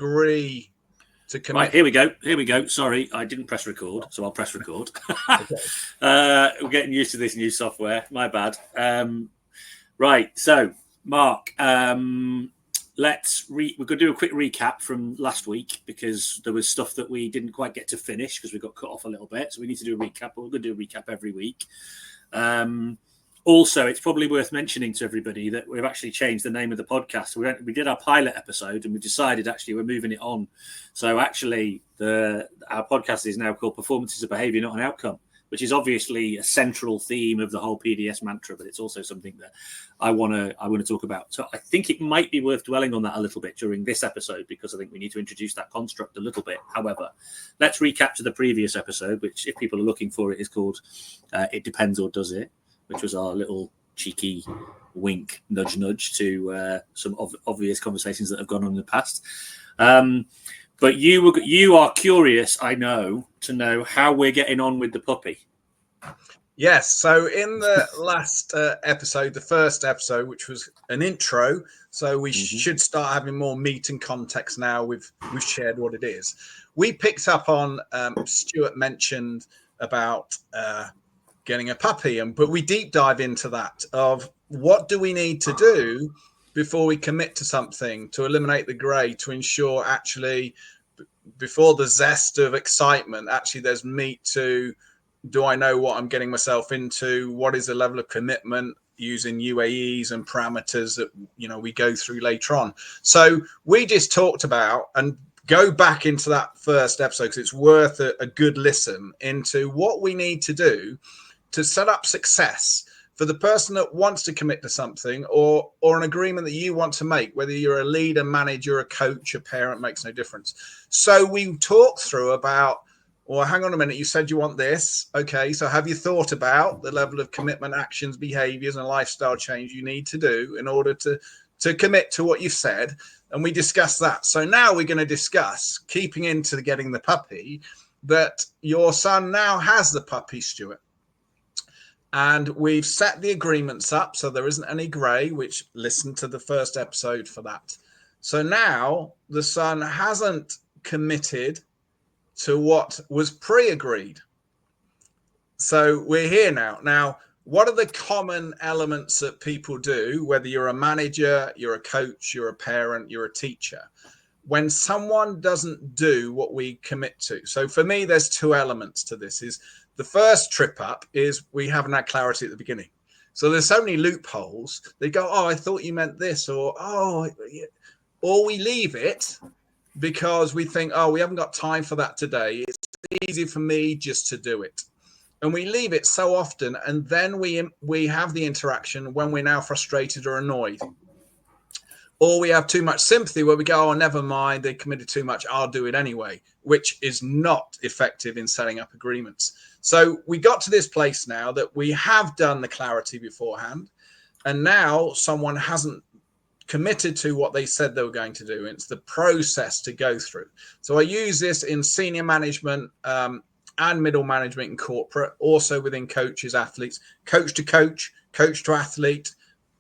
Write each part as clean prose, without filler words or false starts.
agree to commit. Right, here we go. Sorry, I didn't press record, so I'll press record. Okay. We're getting used to this new software. My bad. Right, so Mark, we're going to do a quick recap from last week because there was stuff that we didn't quite get to finish because we got cut off a little bit. So we need to do a recap. We're going to do a recap every week. Also, it's probably worth mentioning to everybody that we've actually changed the name of the podcast. We did our pilot episode and we decided actually we're moving it on. So actually, our podcast is now called Performance is a Behaviour, Not an Outcome, which is obviously a central theme of the whole PDS mantra, but it's also something that I want to talk about. So I think it might be worth dwelling on that a little bit during this episode because I think we need to introduce that construct a little bit. However, let's recap to the previous episode, which if people are looking for it is called It Depends or Does It, which was our little cheeky wink, nudge to some obvious conversations that have gone on in the past. But you are curious, I know, to know how we're getting on with the puppy. Yes. So in the last episode, the first episode, which was an intro, so we should start having more meat and context now. We've shared what it is. We picked up on Stuart mentioned about getting a puppy, but we deep dive into that of what do we need to do before we commit to something to eliminate the grey, to ensure actually before the zest of excitement, actually there's meat to, do I know what I'm getting myself into? What is the level of commitment using UAEs and parameters that, we go through later on. So we just talked about, and go back into that first episode because it's worth a good listen into what we need to do to set up success for the person that wants to commit to something or an agreement that you want to make, whether you're a leader, manager, a coach, a parent, makes no difference. So we talked through about, well, hang on a minute, you said you want this. Okay, so have you thought about the level of commitment, actions, behaviors, and lifestyle change you need to do in order to commit to what you've said? And we discussed that. So now we're going to discuss, keeping into getting the puppy, that your son now has the puppy, Stuart. And we've set the agreements up so there isn't any grey, which listen to the first episode for that. So now the son hasn't committed to what was pre-agreed. So we're here now. Now, what are the common elements that people do, whether you're a manager, you're a coach, you're a parent, you're a teacher, when someone doesn't do what we commit to? So for me, there's two elements to this. Is the first trip up is we haven't had clarity at the beginning. So there's so many loopholes. They go, oh, I thought you meant this, or we leave it because we think, oh, we haven't got time for that today. It's easy for me just to do it. And we leave it so often. And then we have the interaction when we're now frustrated or annoyed. Or we have too much sympathy where we go, oh, never mind, they committed too much, I'll do it anyway, which is not effective in setting up agreements. So we got to this place now that we have done the clarity beforehand, and now someone hasn't committed to what they said they were going to do. It's the process to go through. So I use this in senior management and middle management and corporate, also within coaches, athletes, coach to athlete,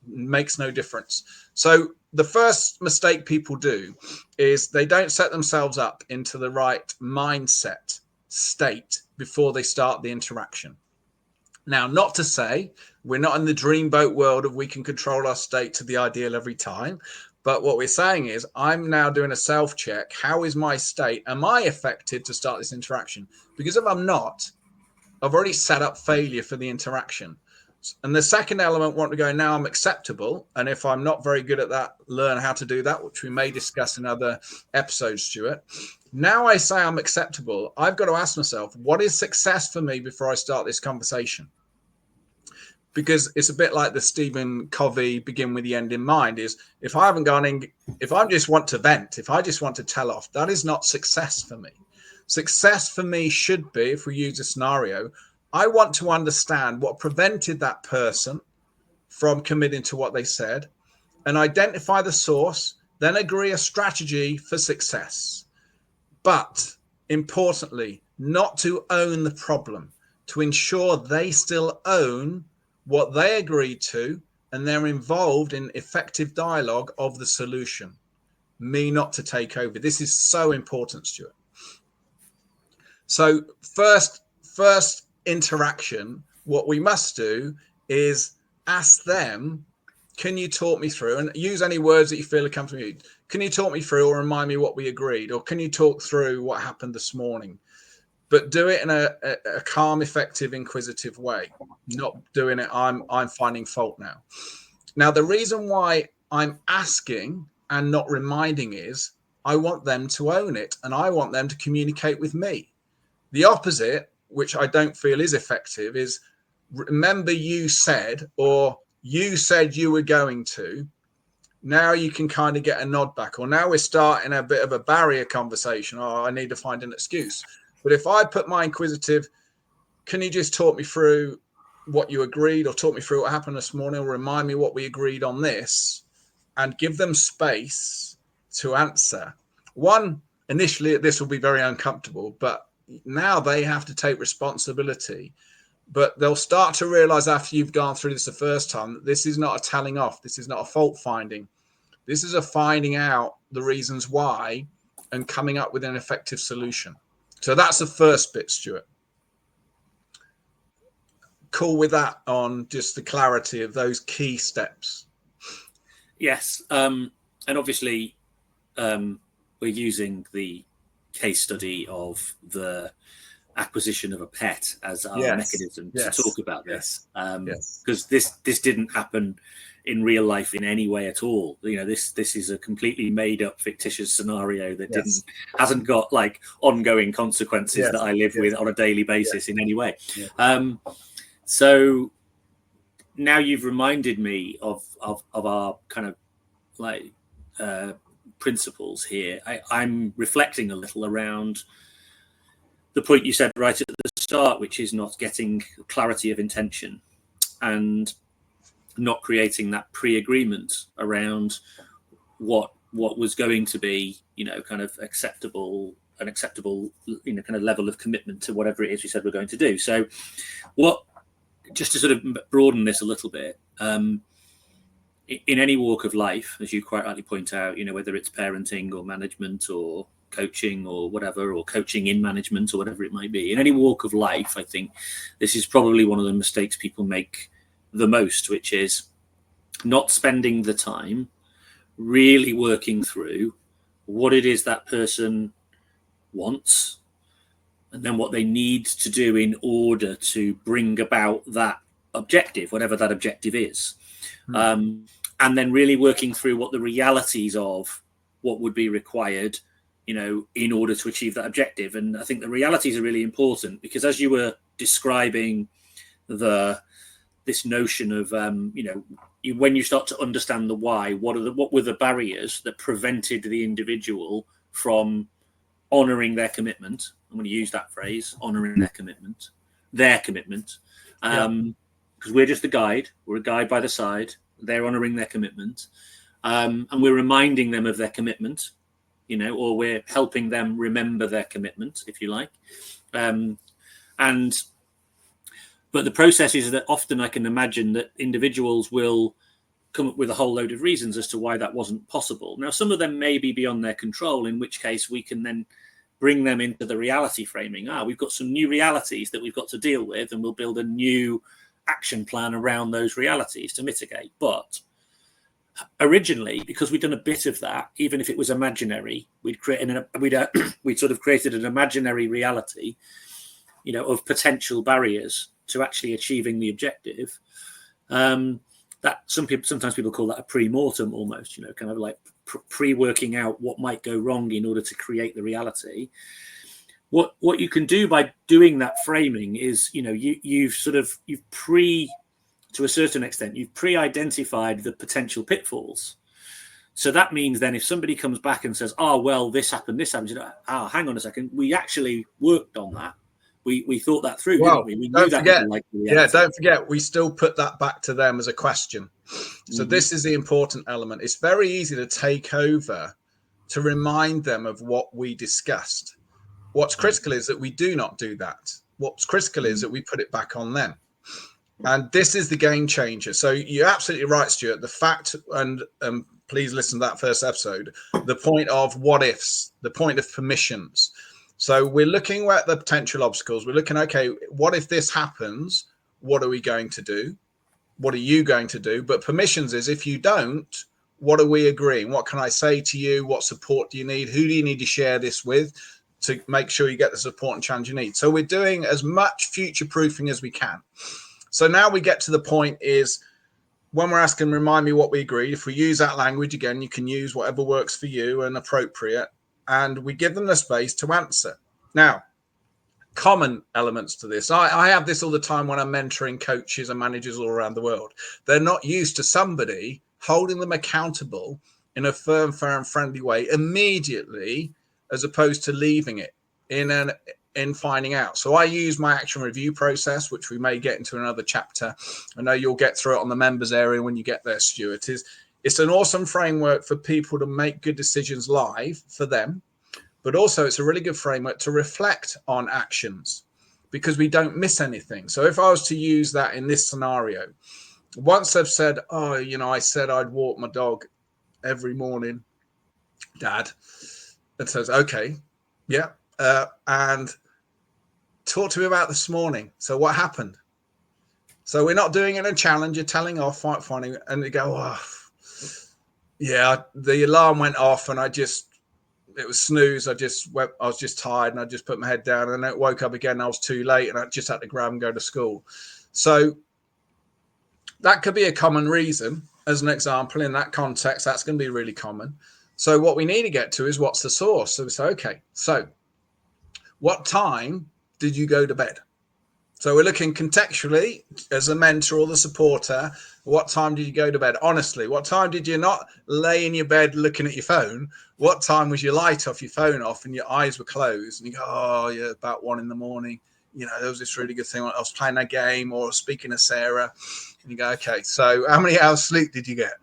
makes no difference. So the first mistake people do is they don't set themselves up into the right mindset state before they start the interaction. Now, not to say we're not in the dreamboat world of we can control our state to the ideal every time. But what we're saying is I'm now doing a self-check. How is my state? Am I effective to start this interaction? Because if I'm not, I've already set up failure for the interaction. And the second element, want to go, now I'm acceptable. And if I'm not very good at that, learn how to do that, which we may discuss in other episodes, Stuart. Now I say I'm acceptable. I've got to ask myself, what is success for me before I start this conversation? Because it's a bit like the Stephen Covey begin with the end in mind is if I haven't gone in, if I just want to vent, if I just want to tell off, that is not success for me. Success for me should be, if we use a scenario, I want to understand what prevented that person from committing to what they said and identify the source, then agree a strategy for success. But importantly, not to own the problem, to ensure they still own what they agreed to and they're involved in effective dialogue of the solution. me not to take over. This is so important, Stuart. So first interaction, what we must do is ask them, can you talk me through, and use any words that you feel are comfortable. Can you talk me through or remind me what we agreed? Or can you talk through what happened this morning? But do it in a calm, effective, inquisitive way, not doing it, I'm finding fault now. Now, the reason why I'm asking and not reminding is I want them to own it and I want them to communicate with me. The opposite, which I don't feel is effective, is remember you said, or you said you were going to. Now you can kind of get a nod back, or now we're starting a bit of a barrier conversation. Oh, I need to find an excuse. But if I put my inquisitive, can you just talk me through what you agreed, or talk me through what happened this morning, or remind me what we agreed on this, and give them space to answer. One, initially this will be very uncomfortable, but now they have to take responsibility. But they'll start to realize after you've gone through this the first time that this is not a telling off. This is not a fault finding. This is a finding out the reasons why and coming up with an effective solution. So that's the first bit, Stuart. Cool with that on just the clarity of those key steps? Yes. And obviously, we're using the case study of the acquisition of a pet as our mechanism to talk about this, because this didn't happen in real life in any way at all. You know, this is a completely made up fictitious scenario that hasn't got like ongoing consequences that I live with on a daily basis in any way. So now you've reminded me of our kind of like principles here. I'm reflecting a little around the point you said right at the start, which is not getting clarity of intention and not creating that pre-agreement around what was going to be, you know, kind of an acceptable, you know, kind of level of commitment to whatever it is we said we're going to do. So just to sort of broaden this a little bit, in any walk of life, as you quite rightly point out, you know, whether it's parenting or management or coaching or whatever, or coaching in management or whatever it might be, in any walk of life, I think this is probably one of the mistakes people make the most, which is not spending the time really working through what it is that person wants and then what they need to do in order to bring about that objective, whatever that objective is. And then really working through what the realities of what would be required, you know, in order to achieve that objective. And I think the realities are really important, because as you were describing this notion of, you know, when you start to understand the why, what were the barriers that prevented the individual from honoring their commitment? I'm going to use that phrase, honoring their commitment, because we're just a guide. We're a guide by the side. They're honoring their commitment, and we're reminding them of their commitment, you know, or we're helping them remember their commitment, if you like. But the process is that often I can imagine that individuals will come up with a whole load of reasons as to why that wasn't possible. Now, some of them may be beyond their control, in which case we can then bring them into the reality framing. We've got some new realities that we've got to deal with, and we'll build a new action plan around those realities to mitigate. But originally, because we'd done a bit of that, even if it was imaginary, we'd sort of created an imaginary reality, you know, of potential barriers to actually achieving the objective. That sometimes people call that a pre-mortem, almost, you know, kind of like pre-working out what might go wrong in order to create the reality. What you can do by doing that framing is, you know, you've to a certain extent, you've pre-identified the potential pitfalls. So that means then if somebody comes back and says, oh, well, this happened, you know, hang on a second, we actually worked on that. We thought that through, didn't we? We knew that wasn't like reality. Don't forget, we still put that back to them as a question. So this is the important element. It's very easy to take over, to remind them of what we discussed. What's critical is that we do not do that. What's critical is that we put it back on them. And this is the game changer. So you're absolutely right, Stuart. The fact, and please listen to that first episode. The point of what ifs, the point of permissions. So we're looking at the potential obstacles. We're looking, okay, what if this happens? What are we going to do? What are you going to do? But permissions is, if you don't, what are we agreeing? What can I say to you? What support do you need? Who do you need to share this with to make sure you get the support and challenge you need? So we're doing as much future proofing as we can. So now we get to the point is when we're asking, remind me what we agreed. If we use that language again, you can use whatever works for you and appropriate. And we give them the space to answer. Now, common elements to this. I have this all the time when I'm mentoring coaches and managers all around the world. They're not used to somebody holding them accountable in a firm, fair, and friendly way immediately, as opposed to leaving it in finding out. So I use my action review process, which we may get into another chapter. I know you'll get through it on the members area when you get there, Stuart. It's an awesome framework for people to make good decisions live for them. But also it's a really good framework to reflect on actions because we don't miss anything. So if I was to use that in this scenario, once I've said, oh, I said I'd walk my dog every morning, Dad, and says, okay, yeah. And talk to me about this morning. So what happened? So we're not doing it in a challenge. You're telling off, finding, and they go, oh, yeah, the alarm went off and it was snooze. I was just tired and I just put my head down and I woke up again. And I was too late and I just had to grab and go to school. So that could be a common reason as an example in that context. That's going to be really common. So what we need to get to is what's the source. So we say, okay, so what time did you go to bed? So we're looking contextually as a mentor or the supporter. What time did you go to bed? Honestly, what time did you not lay in your bed looking at your phone? What time was your light off, your phone off, and your eyes were closed? And you go, oh, yeah, about 1 a.m. There was this really good thing. I was playing a game or speaking to Sarah. And you go, okay, so how many hours sleep did you get?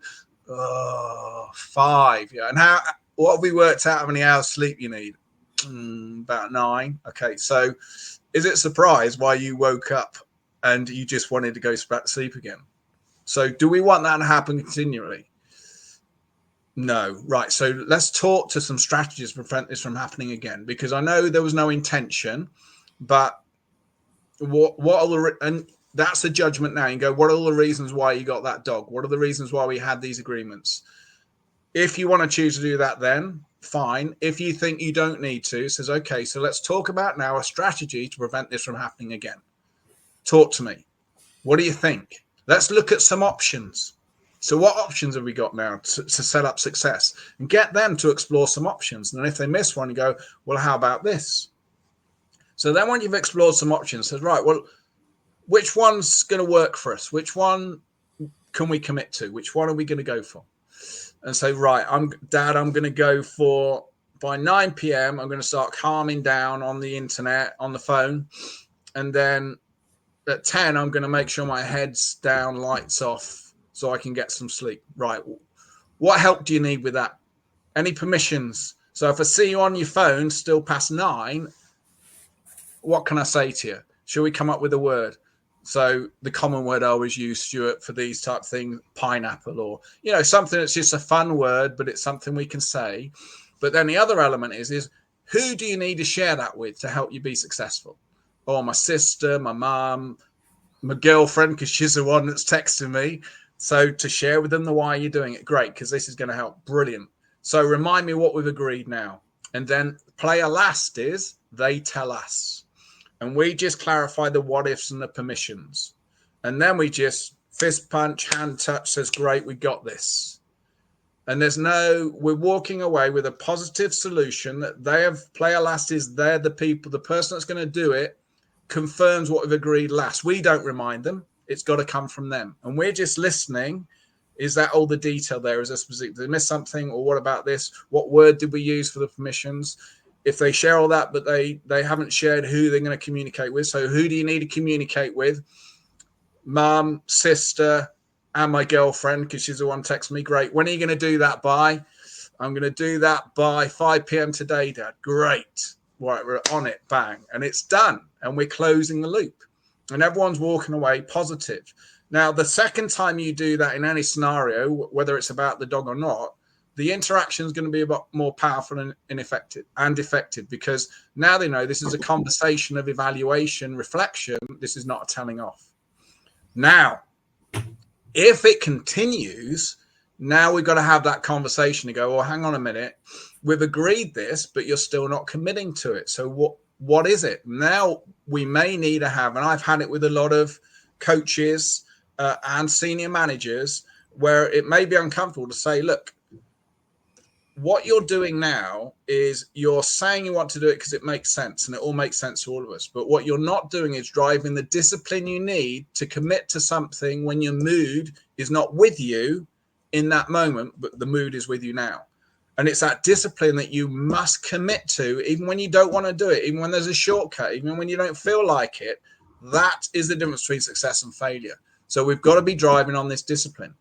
Oh, 5. Yeah. And what have we worked out how many hours sleep you need? About 9. Okay, so is it a surprise why you woke up and you just wanted to go back to sleep again? So do we want that to happen continually? No. Right. So let's talk to some strategies to prevent this from happening again, because I know there was no intention, but and that's a judgment now. You go, what are all the reasons why you got that dog? What are the reasons why we had these agreements? If you want to choose to do that, then fine. If you think you don't need to, it says, okay, so let's talk about now a strategy to prevent this from happening again. Talk to me. What do you think? Let's look at some options. So what options have we got now to set up success? And get them to explore some options. And if they miss one, you go, well, how about this? So then when you've explored some options, says, right, well, which one's going to work for us? Which one can we commit to? Which one are we going to go for? And say, right, Dad, I'm going to go for, by 9 p.m., I'm going to start calming down on the internet, on the phone. And then at 10, I'm going to make sure my head's down, lights off, so I can get some sleep. Right. What help do you need with that? Any permissions? So if I see you on your phone still past 9, what can I say to you? Should we come up with a word? So the common word I always use, Stuart, for these type of things, pineapple, or, something that's just a fun word, but it's something we can say. But then the other element is who do you need to share that with to help you be successful? Oh, my sister, my mom, my girlfriend, because she's the one that's texting me. So to share with them the why you're doing it, great, because this is going to help. Brilliant. So remind me what we've agreed now. And then player last is they tell us. And we just clarify the what ifs and the permissions. And then we just fist punch, hand touch, says, great, we got this. And we're walking away with a positive solution that they have. Player last is they're the people, the person that's going to do it confirms what we've agreed last. We don't remind them. It's got to come from them. And we're just listening. Is that all the detail there? Is there specific? Did they miss something? Or what about this? What word did we use for the permissions? If they share all that, but they haven't shared who they're going to communicate with. So who do you need to communicate with? Mum, sister, and my girlfriend, because she's the one texting me. Great. When are you going to do that by? I'm going to do that by 5 p.m. today, Dad. Great. Right, we're on it. Bang. And it's done. And we're closing the loop. And everyone's walking away positive. Now, the second time you do that in any scenario, whether it's about the dog or not, the interaction is going to be a lot more powerful and effective because now they know this is a conversation of evaluation, reflection. This is not a telling off. Now, if it continues, now we've got to have that conversation to go, well, hang on a minute. We've agreed this, but you're still not committing to it. So what is it? Now we may need to have, and I've had it with a lot of coaches and senior managers where it may be uncomfortable to say, look, what you're doing now is you're saying you want to do it because it makes sense and it all makes sense to all of us. But what you're not doing is driving the discipline you need to commit to something when your mood is not with you in that moment, but the mood is with you now. And it's that discipline that you must commit to, even when you don't want to do it, even when there's a shortcut, even when you don't feel like it. That is the difference between success and failure. So we've got to be driving on this discipline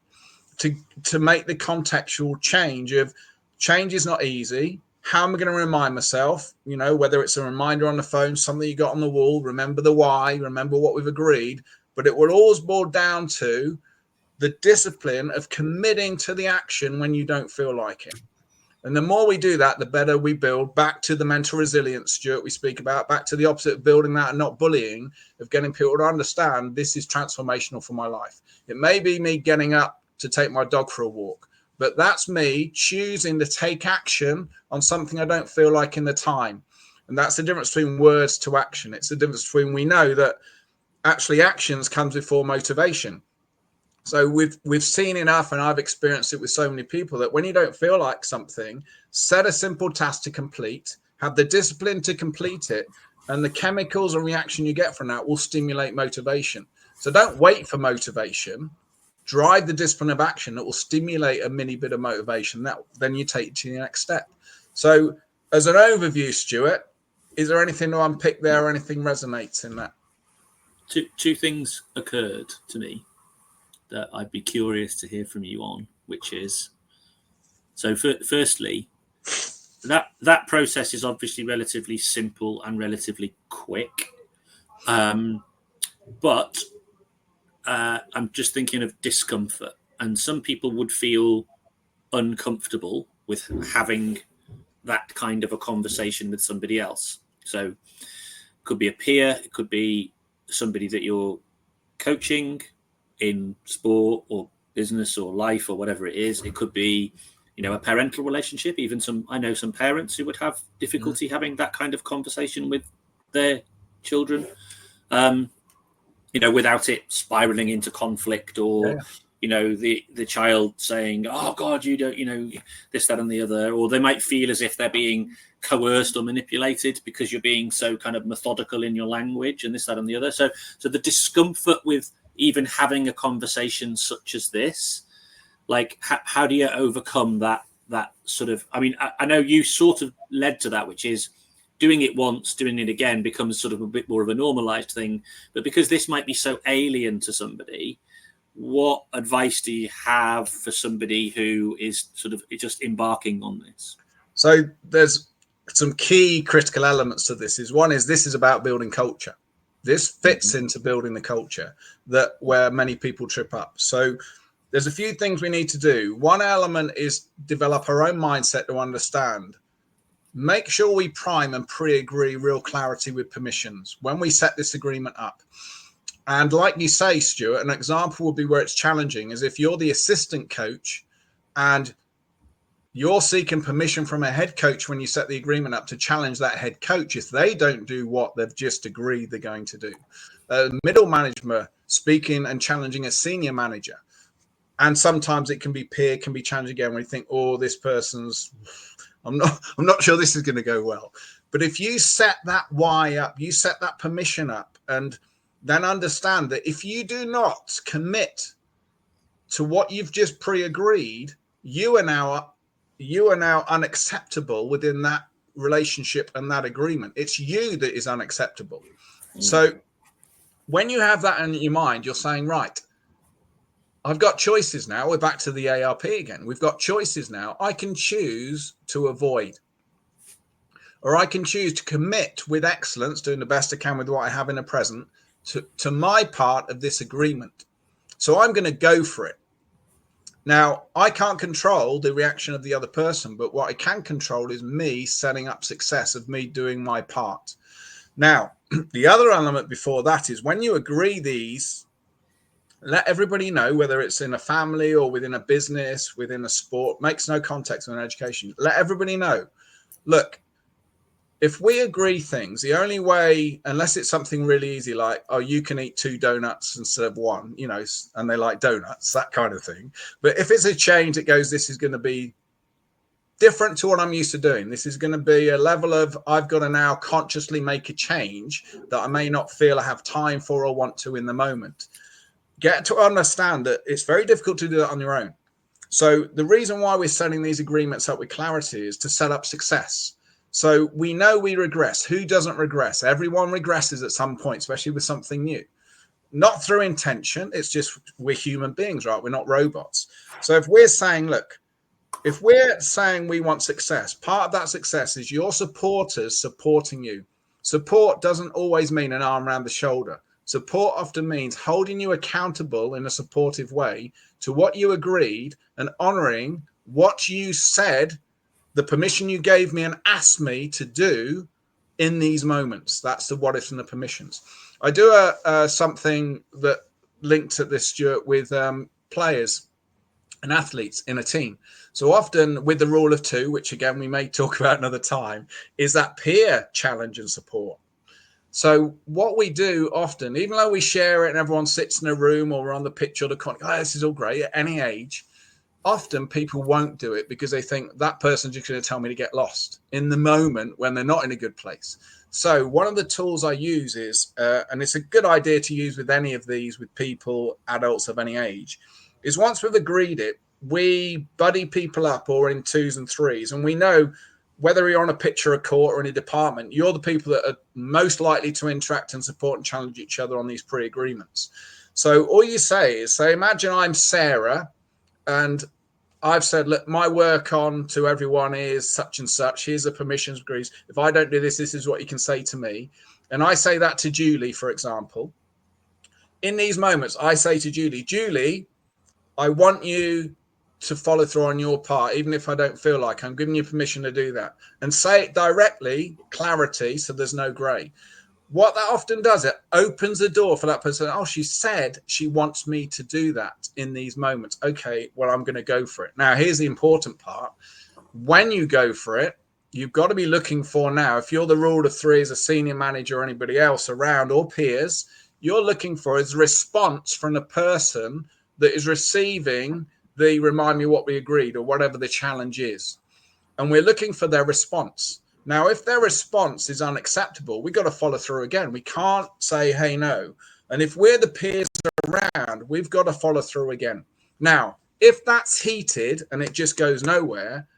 to make the contextual change of change is not easy. How am I going to remind myself, whether it's a reminder on the phone, something you got on the wall, remember the why, remember what we've agreed, but it will always boil down to the discipline of committing to the action when you don't feel like it. And the more we do that, the better we build back to the mental resilience, Stuart, we speak about, back to the opposite of building that and not bullying, of getting people to understand this is transformational for my life. It may be me getting up to take my dog for a walk, but that's me choosing to take action on something I don't feel like in the time. And that's the difference between words to action. It's the difference between, we know that actually actions comes before motivation. So we've seen enough, and I've experienced it with so many people, that when you don't feel like something, set a simple task to complete, have the discipline to complete it, and the chemicals and reaction you get from that will stimulate motivation. So don't wait for motivation. Drive the discipline of action that will stimulate a mini bit of motivation. That then you take it to the next step. So as an overview, Stuart, is there anything to unpick there or anything resonates in that? Two things occurred to me that I'd be curious to hear from you on, which is, so firstly, that process is obviously relatively simple and relatively quick. But I'm just thinking of discomfort, and some people would feel uncomfortable with having that kind of a conversation with somebody else. So it could be a peer, it could be somebody that you're coaching in sport or business or life or whatever it is. It could be, a parental relationship. Even I know some parents who would have difficulty having that kind of conversation with their children, without it spiraling into conflict or, the child saying, oh God, you don't, this, that, and the other, or they might feel as if they're being coerced or manipulated because you're being so kind of methodical in your language and this, that, and the other. So the discomfort with even having a conversation such as this, like how do you overcome that sort of, I know you sort of led to that, which is doing it once, doing it again becomes sort of a bit more of a normalized thing. But because this might be so alien to somebody, what advice do you have for somebody who is sort of just embarking on this? So there's some key critical elements to this. This is about building culture. This fits into building the culture where many people trip up. So there's a few things we need to do. One element is develop our own mindset to understand. Make sure we prime and pre-agree real clarity with permissions when we set this agreement up. And like you say, Stuart, an example would be where it's challenging is if you're the assistant coach and you're seeking permission from a head coach when you set the agreement up to challenge that head coach if they don't do what they've just agreed they're going to do. Middle management speaking and challenging a senior manager. And sometimes it can be peer, can be challenged again when you think, oh, this person's, I'm not sure this is going to go well. But if you set that why up, you set that permission up, and then understand that if you do not commit to what you've just pre-agreed, you are now unacceptable within that relationship and that agreement. It's you that is unacceptable. So when you have that in your mind, you're saying, right, I've got choices now. We're back to the ARP again. We've got choices now. I can choose to avoid, or I can choose to commit with excellence, doing the best I can with what I have in the present to my part of this agreement. So I'm going to go for it. Now, I can't control the reaction of the other person, but what I can control is me setting up success of me doing my part. Now, the other element before that is when you agree these, let everybody know, whether it's in a family or within a business, within a sport, makes no context in education. Let everybody know, look, if we agree things, the only way, unless it's something really easy, like, oh, you can eat 2 donuts instead of 1, you know, and they like donuts, that kind of thing. But if it's a change that goes, this is going to be different to what I'm used to doing. This is going to be a level of, I've got to now consciously make a change that I may not feel I have time for or want to in the moment. Get to understand that it's very difficult to do that on your own. So the reason why we're setting these agreements up with clarity is to set up success. So we know we regress. Who doesn't regress? Everyone regresses at some point, especially with something new. Not through intention. It's just we're human beings, right? We're not robots. So if we're saying, look, if we're saying we want success, part of that success is your supporters supporting you. Support doesn't always mean an arm around the shoulder. Support often means holding you accountable in a supportive way to what you agreed and honoring what you said, the permission you gave me and asked me to do in these moments. That's the what ifs and the permissions. I do something that linked at this, Stuart, with players and athletes in a team. So often with the rule of 2, which again we may talk about another time, is that peer challenge and support. So what we do often, even though we share it and everyone sits in a room or we're on the pitch or the corner, oh, this is all great at any age, often people won't do it because they think that person's just going to tell me to get lost in the moment when they're not in a good place. So one of the tools I use is, and it's a good idea to use with any of these with people, adults of any age, is once we've agreed it, we buddy people up or in 2s and 3s, and we know whether you're on a pitch or a court or in a department, you're the people that are most likely to interact and support and challenge each other on these pre-agreements. So all you say is, imagine I'm Sarah and I've said, look, my work on to everyone is such and such. Here's the permissions agrees. If I don't do this, this is what you can say to me. And I say that to Julie, for example. In these moments, I say to Julie, I want you to follow through on your part, even if I don't feel like I'm giving you permission to do that. And say it directly, clarity, so there's no grey. What that often does, it opens the door for that person. Oh, she said she wants me to do that in these moments. Okay, well, I'm going to go for it. Now, here's the important part. When you go for it, you've got to be looking for now, if you're the rule of 3 as a senior manager or anybody else around or peers, you're looking for is response from the person that is receiving the remind me what we agreed or whatever the challenge is. And we're looking for their response. Now, if their response is unacceptable, we've got to follow through again. We can't say, hey, no. And if we're the peers around, we've got to follow through again. Now, if that's heated and it just goes nowhere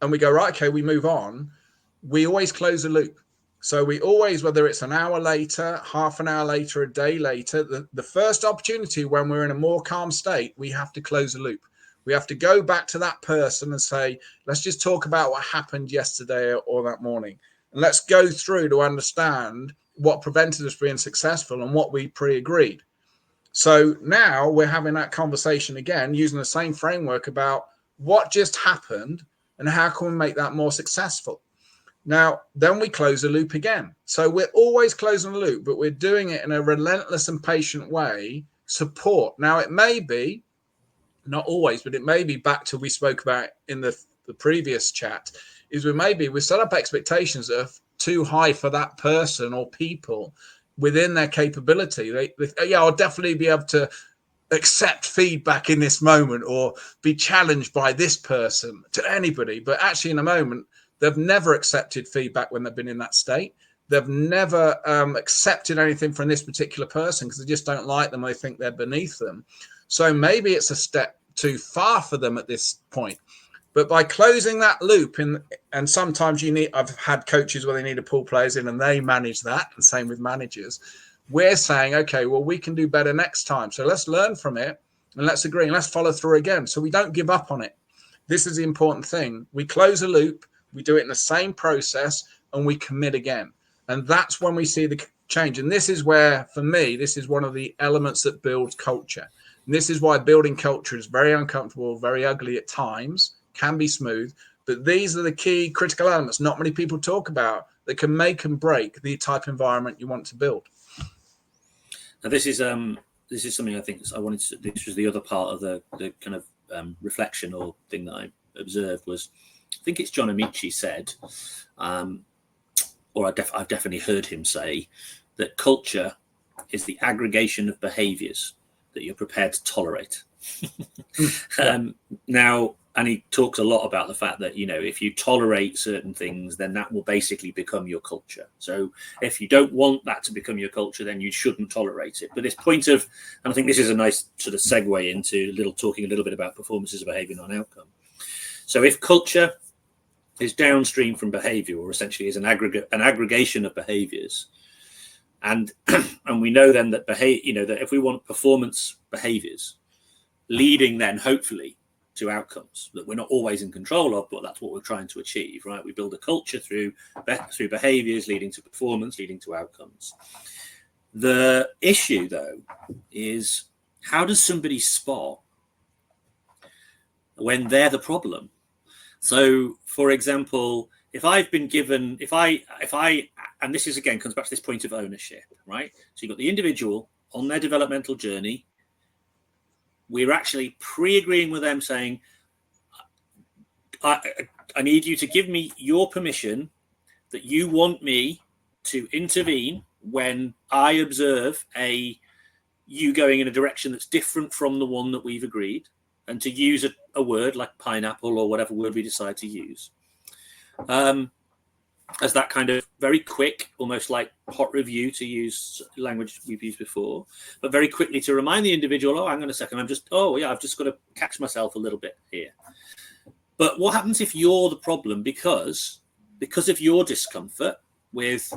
and we go, right, okay, we move on, we always close the loop. So we always, whether it's an hour later, half an hour later, a day later, the first opportunity when we're in a more calm state, we have to close the loop. We have to go back to that person and say, let's just talk about what happened yesterday or that morning. And let's go through to understand what prevented us being successful and what we pre-agreed. So now we're having that conversation again, using the same framework about what just happened and how can we make that more successful. Now, then we close the loop again. So we're always closing the loop, but we're doing it in a relentless and patient way, support. Now, it may be, not always, but it may be back to we spoke about in the previous chat, is we set up expectations that are too high for that person or people within their capability. I'll definitely be able to accept feedback in this moment or be challenged by this person to anybody. But actually in a moment, they've never accepted feedback when they've been in that state. They've never accepted anything from this particular person because they just don't like them. They think they're beneath them. So maybe it's a step too far for them at this point. But by closing that loop, and sometimes I've had coaches where they need to pull players in and they manage that, and same with managers. We're saying, okay, well, we can do better next time. So let's learn from it and let's agree and let's follow through again. So we don't give up on it. This is the important thing. We close a loop, we do it in the same process, and we commit again. And that's when we see the change. And this is where, for me, this is one of the elements that builds culture. And this is why building culture is very uncomfortable, very ugly at times, can be smooth. But these are the key critical elements not many people talk about that can make and break the type of environment you want to build. Now, this is something I think I wanted to. This was the other part of the kind of reflection or thing that I observed was, I think it's John Amici said, or I've definitely heard him say, that culture is the aggregation of behaviours that you're prepared to tolerate. Now, and he talks a lot about the fact that, if you tolerate certain things, then that will basically become your culture. So if you don't want that to become your culture, then you shouldn't tolerate it. But this point of, and I think this is a nice sort of segue into talking a little bit about performances of behaviour, not outcome. So if culture is downstream from behaviour, or essentially is an aggregation of behaviours, and we know then that that if we want performance behaviours leading then hopefully to outcomes that we're not always in control of, but that's what we're trying to achieve, right? We build a culture through behaviours leading to performance, leading to outcomes. The issue though is, how does somebody spot when they're the problem? So, for example, if I've been given, if I, and this is again comes back to this point of ownership, right? So you've got the individual on their developmental journey. We're actually pre-agreeing with them, saying, I need you to give me your permission that you want me to intervene when I observe you going in a direction that's different from the one that we've agreed, and to use a word like pineapple or whatever word we decide to use. As that kind of very quick, almost like hot review, to use language we've used before, but very quickly to remind the individual, hang on a second, I've just got to catch myself a little bit here. But what happens if you're the problem because of your discomfort with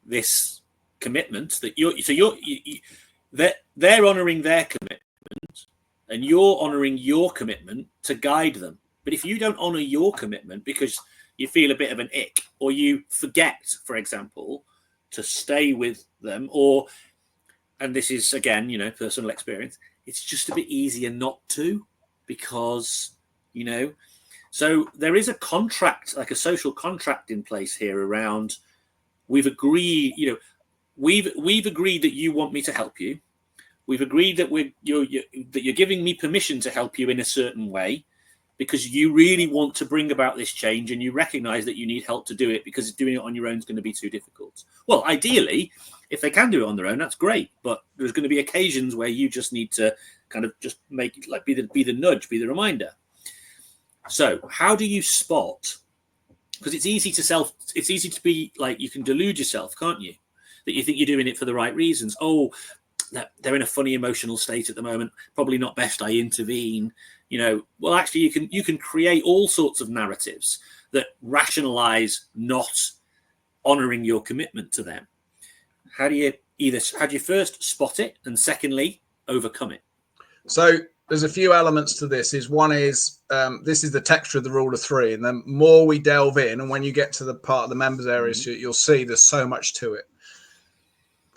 this commitment that they're honouring their commitment and you're honouring your commitment to guide them. But if you don't honour your commitment because you feel a bit of an ick, or you forget, for example, to stay with them, and this is again, personal experience, it's just a bit easier not to, because, so there is a contract, like a social contract in place here around, we've agreed, we've agreed that you want me to help you. We've agreed that you're giving me permission to help you in a certain way, because you really want to bring about this change and you recognize that you need help to do it, because doing it on your own is going to be too difficult. Well, ideally, if they can do it on their own, that's great. But there's going to be occasions where you just need to kind of just make it like be the nudge, be the reminder. So how do you spot? Because it's easy to be like, you can delude yourself, can't you? That you think you're doing it for the right reasons. Oh, they're in a funny emotional state at the moment. Probably not best I intervene. Well, actually, you can create all sorts of narratives that rationalize not honoring your commitment to them. How do you first spot it, and secondly, overcome it? So there's a few elements to this. One is this is the texture of the rule of three, and the more we delve in, and when you get to the part of the members areas, you'll see there's so much to it.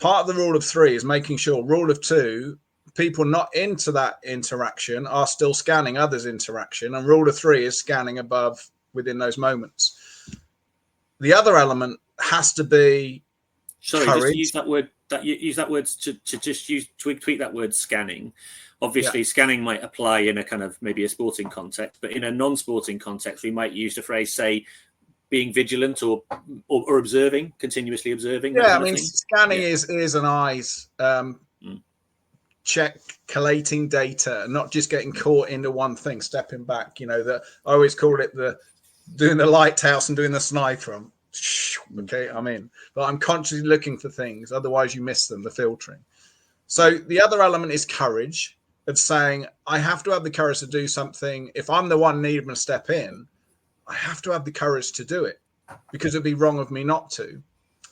Part of the rule of three is making sure rule of two, people not into that interaction are still scanning others' interaction, and rule of three is scanning above within those moments. The other element has to be courage. Just to use that word. Use that word to just tweak that word scanning. Obviously, scanning might apply in a kind of maybe a sporting context, but in a non-sporting context, we might use the phrase, say, being vigilant or observing, continuously observing. Yeah, I mean, scanning is ears and eyes. Check, collating data, not just getting caught into one thing, stepping back. I always call it doing the lighthouse and doing the sniper. Okay, I'm in, but I'm consciously looking for things. Otherwise, you miss them, the filtering. So the other element is courage, of saying, I have to have the courage to do something. If I'm the one needing to step in, I have to have the courage to do it, because it'd be wrong of me not to.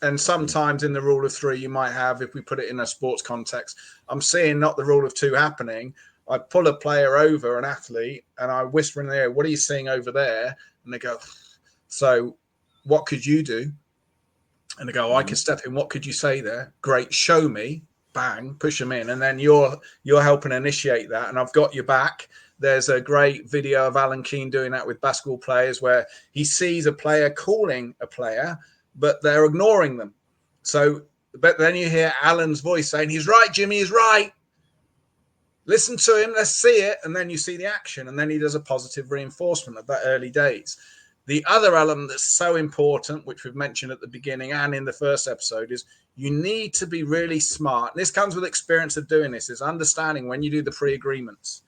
And sometimes in the rule of three, you might have, if we put it in a sports context, I'm seeing not the rule of two happening. I pull a player over, an athlete, and I whisper in their ear, what are you seeing over there? And they go, so what could you do? And they go, I could step in. What could you say there? Great. Show me. bang, push them in, and then you're helping initiate that, and I've got your back. There's a great video of Alan Keane doing that with basketball players where he sees a player calling a player, but they're ignoring them. So, but then you hear Alan's voice saying, he's right, Jimmy, he's right. Listen to him, let's see it. And then you see the action, and then he does a positive reinforcement of that early days. The other element that's so important, which we've mentioned at the beginning and in the first episode, is you need to be really smart. And this comes with experience of doing this, is understanding when you do the pre-agreements.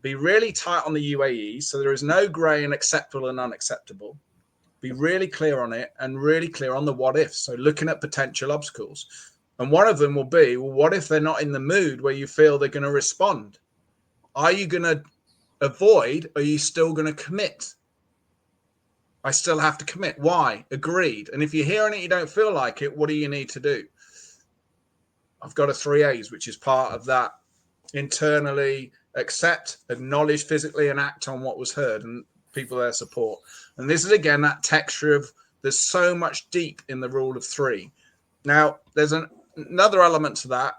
Be really tight on the UAE, so there is no grey and acceptable and unacceptable. Be really clear on it and really clear on the what ifs. So looking at potential obstacles. And one of them will be, well, what if they're not in the mood where you feel they're going to respond? Are you going to avoid? Or are you still going to commit? I still have to commit. Why? Agreed. And if you're hearing it, you don't feel like it, what do you need to do? I've got a 3A's, which is part of that. Internally accept, acknowledge physically, and act on what was heard, and people there support. And this is, again, that texture of there's so much deep in the rule of three. Now, there's another element to that,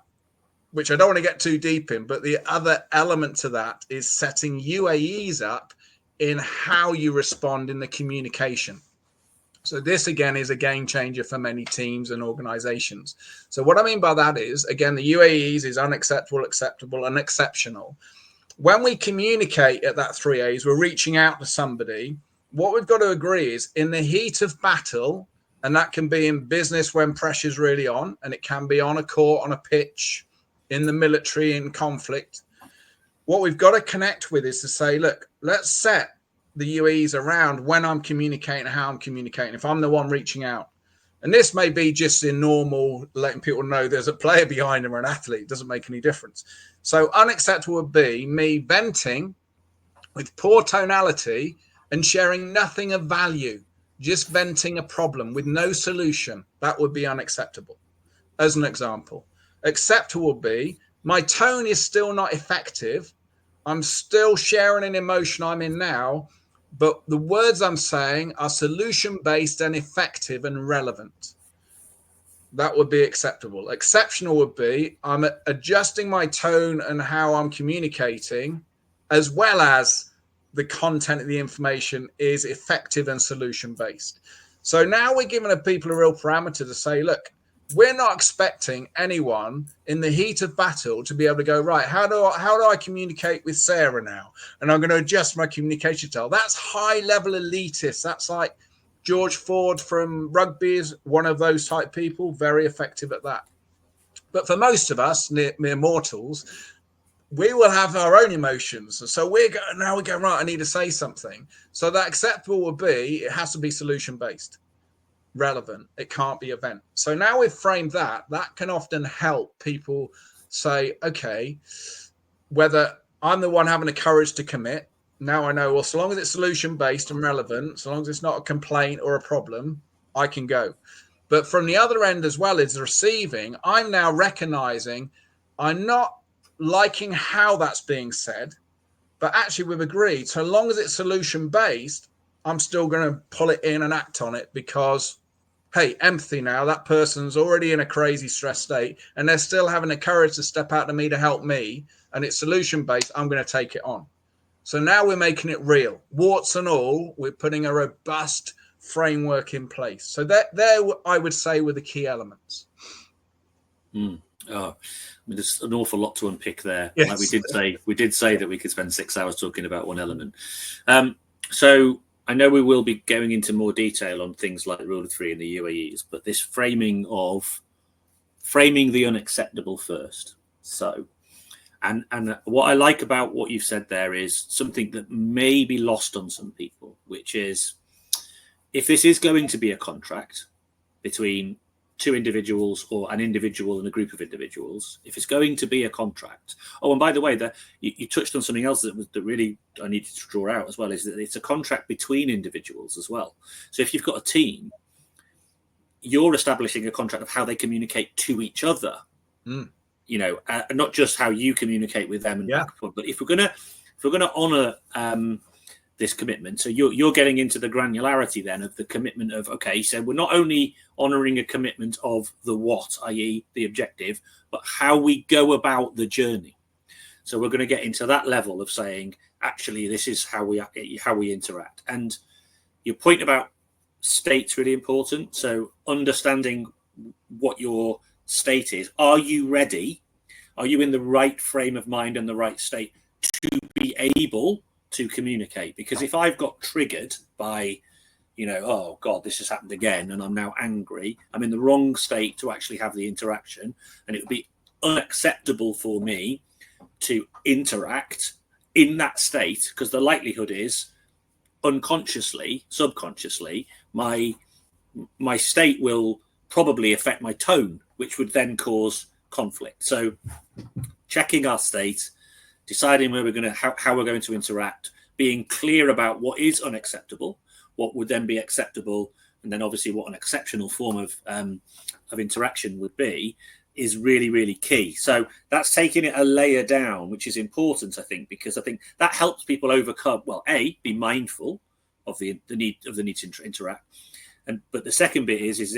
which I don't want to get too deep in, but the other element to that is setting UAEs up in how you respond in the communication. So this, again, is a game changer for many teams and organizations. So what I mean by that is, again, the UAEs is unacceptable, acceptable, and exceptional. When we communicate at that 3A's, we're reaching out to somebody. What we've got to agree is in the heat of battle, and that can be in business when pressure's really on, and it can be on a court, on a pitch, in the military, in conflict. What we've got to connect with is to say, look, let's set the UAEs around when I'm communicating, how I'm communicating, if I'm the one reaching out. And this may be just in normal, letting people know there's a player behind them or an athlete. It doesn't make any difference. So unacceptable would be me venting with poor tonality and sharing nothing of value, just venting a problem with no solution. That would be unacceptable, as an example. Acceptable would be my tone is still not effective. I'm still sharing an emotion I'm in now, but the words I'm saying are solution-based and effective and relevant. That would be acceptable. Exceptional would be I'm adjusting my tone and how I'm communicating, as well as the content of the information is effective and solution-based. So now we're giving people a real parameter to say, look, we're not expecting anyone in the heat of battle to be able to go, right, how do I communicate with Sarah now? And I'm going to adjust my communication style. That's high-level elitist. That's like George Ford from rugby is one of those type people, very effective at that. But for most of us, mere mortals, we will have our own emotions. So we're going, right, I need to say something. So that acceptable would be, it has to be solution-based. Relevant. It can't be event. So now we've framed that can often help people say, okay, whether I'm the one having the courage to commit, now I know, well, so long as it's solution based and relevant, so long as it's not a complaint or a problem, I can go. But from the other end as well as receiving, I'm now recognizing I'm not liking how that's being said, but actually we've agreed, so long as it's solution based, I'm still going to pull it in and act on it because, hey, empathy now, that person's already in a crazy stress state and they're still having the courage to step out to me to help me, and it's solution-based, I'm going to take it on. So now we're making it real. Warts and all, we're putting a robust framework in place. So there I would say, were the key elements. Oh, I mean, there's an awful lot to unpick there. Yes. Like we did say that we could spend 6 hours talking about one element. So I know we will be going into more detail on things like Rule of Three and the UAEs, but this framing the unacceptable first. So, and what I like about what you've said there is something that may be lost on some people, which is if this is going to be a contract between two individuals or an individual and a group of individuals, if it's going to be a contract. Oh, and by the way, you touched on something else that really I needed to draw out as well, is that it's a contract between individuals as well. So if you've got a team, you're establishing a contract of how they communicate to each other. You know, not just how you communicate with them and back and forth. But if we're gonna honour this commitment. So you're getting into the granularity then of the commitment of, okay, so we're not only honouring a commitment of the what, i.e. the objective, but how we go about the journey. So we're going to get into that level of saying, actually, this is how we interact. And your point about state's really important. So understanding what your state is. Are you ready? Are you in the right frame of mind and the right state to be able to communicate? Because if I've got triggered by, oh God, this has happened again, and I'm now angry, I'm in the wrong state to actually have the interaction, and it would be unacceptable for me to interact in that state, because the likelihood is unconsciously, subconsciously, my state will probably affect my tone, which would then cause conflict. So checking our state, deciding where we're going to, how we're going to interact, being clear about what is unacceptable, what would then be acceptable, and then obviously what an exceptional form of interaction would be, is really, really key. So that's taking it a layer down, which is important, I think, because I think that helps people overcome, well, A, be mindful of the need to interact. But the second bit is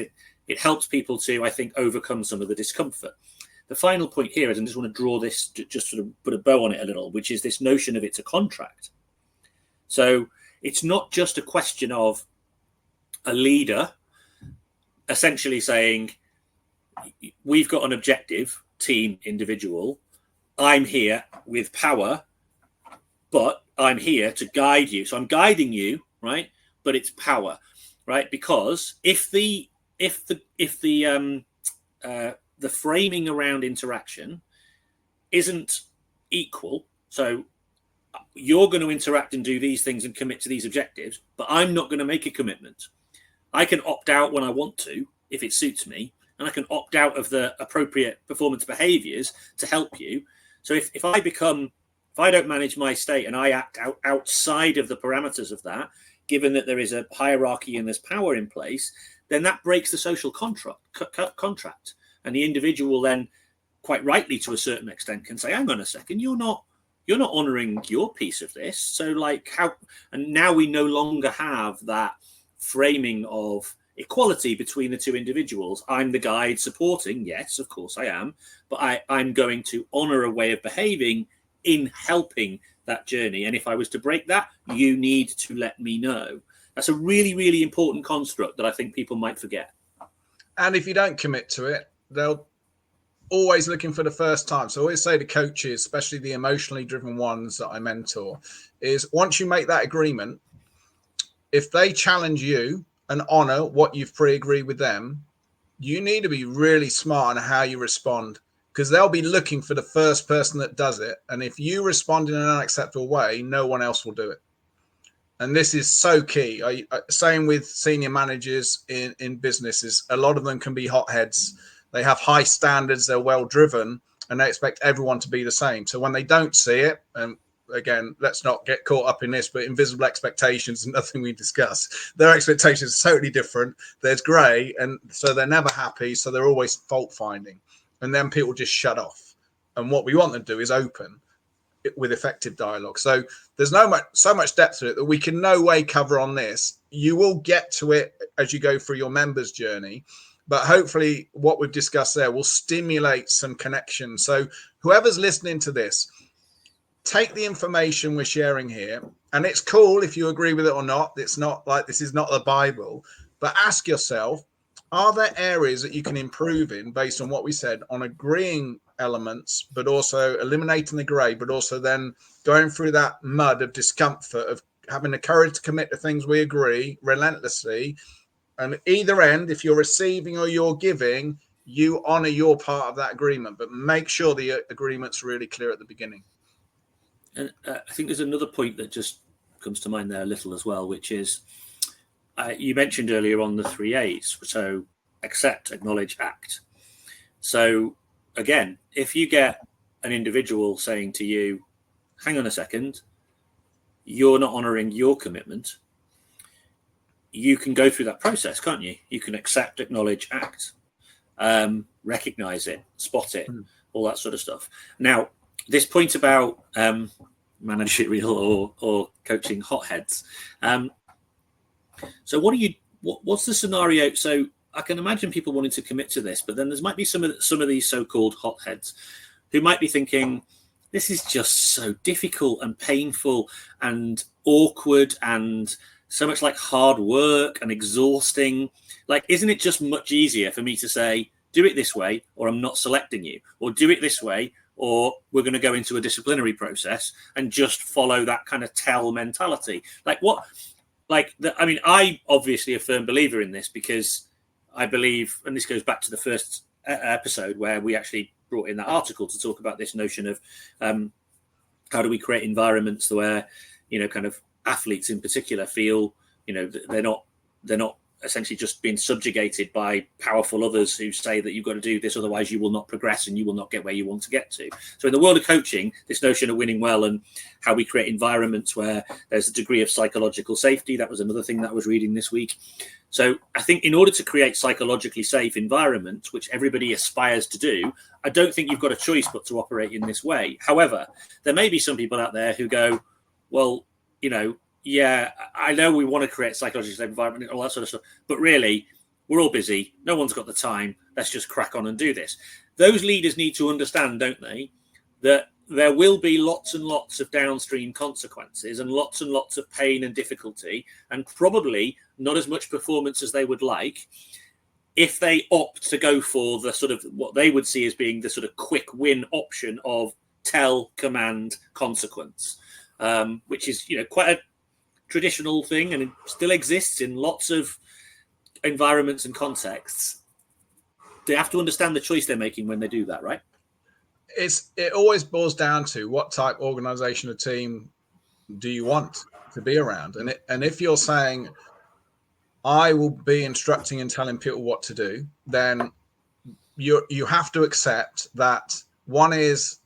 it helps people to, I think, overcome some of the discomfort. The final point here is, I just want to draw this, just sort of put a bow on it a little, which is this notion of it's a contract. So it's not just a question of a leader essentially saying, we've got an objective, team, individual. I'm here with power, but I'm here to guide you. So I'm guiding you, right? But it's power, right? Because if the framing around interaction isn't equal, so you're going to interact and do these things and commit to these objectives, but I'm not going to make a commitment. I can opt out when I want to, if it suits me, and I can opt out of the appropriate performance behaviors to help you. So if I don't manage my state and I act outside of the parameters of that, given that there is a hierarchy and there's power in place, then that breaks the social contract. And the individual then, quite rightly to a certain extent, can say, hang on a second, you're not honouring your piece of this. So how, and now we no longer have that framing of equality between the two individuals. I'm the guide supporting, yes, of course I am, but I'm going to honour a way of behaving in helping that journey. And if I was to break that, you need to let me know. That's a really, really important construct that I think people might forget. And if you don't commit to it, they'll always looking for the first time. So I always say to coaches, especially the emotionally driven ones that I mentor, is once you make that agreement, if they challenge you and honor what you've pre-agreed with them, you need to be really smart on how you respond, because they'll be looking for the first person that does it. And if you respond in an unacceptable way, no one else will do it. And this is so key. Same with senior managers in businesses. A lot of them can be hotheads. They have high standards. They're well driven, and they expect everyone to be the same. So when they don't see it, and again, let's not get caught up in this, but invisible expectations and nothing we discuss. Their expectations are totally different. There's grey, and so they're never happy. So they're always fault finding, and then people just shut off. And what we want them to do is open with effective dialogue. So there's so much depth to it that we can no way cover on this. You will get to it as you go through your members' journey, but hopefully what we've discussed there will stimulate some connection. So whoever's listening to this, take the information we're sharing here, and it's cool if you agree with it or not. It's not like this is not the Bible, but ask yourself, are there areas that you can improve in based on what we said on agreeing elements, but also eliminating the grey, but also then going through that mud of discomfort of having the courage to commit to things we agree relentlessly. And either end, if you're receiving or you're giving, you honor your part of that agreement, but make sure the agreement's really clear at the beginning. And I think there's another point that just comes to mind there a little as well, which is you mentioned earlier on the 3 A's. So accept, acknowledge, act. So again, if you get an individual saying to you, hang on a second, you're not honouring your commitment, you can go through that process, can't you? You can accept, acknowledge, act, recognise it, spot it, all that sort of stuff. Now, this point about managerial or coaching hotheads. So what's the scenario? So I can imagine people wanting to commit to this, but then there might be some of these so-called hotheads who might be thinking, this is just so difficult and painful and awkward and so much like hard work and exhausting. Like, isn't it just much easier for me to say, do it this way, or I'm not selecting you, or do it this way, or we're going to go into a disciplinary process, and just follow that kind of tell mentality? Like what? I mean, I obviously a firm believer in this, because I believe, and this goes back to the first episode where we actually brought in that article to talk about this notion of how do we create environments where, kind of athletes in particular feel, they're not essentially just being subjugated by powerful others who say that you've got to do this, otherwise you will not progress and you will not get where you want to get to. So in the world of coaching, this notion of winning well and how we create environments where there's a degree of psychological safety, that was another thing that I was reading this week. So I think in order to create psychologically safe environments, which everybody aspires to do, I don't think you've got a choice but to operate in this way. However, there may be some people out there who go, well, yeah, I know we want to create psychologically safe environment and all that sort of stuff, but really, we're all busy. No one's got the time. Let's just crack on and do this. Those leaders need to understand, don't they, that there will be lots and lots of downstream consequences and lots of pain and difficulty, and probably not as much performance as they would like, if they opt to go for the sort of what they would see as being the sort of quick win option of tell, command, consequence, which is, quite a traditional thing, and it still exists in lots of environments and contexts. They have to understand the choice they're making when they do that, right? It always boils down to what type of organization or team do you want to be around, and if you're saying I will be instructing and telling people what to do, then you have to accept that one is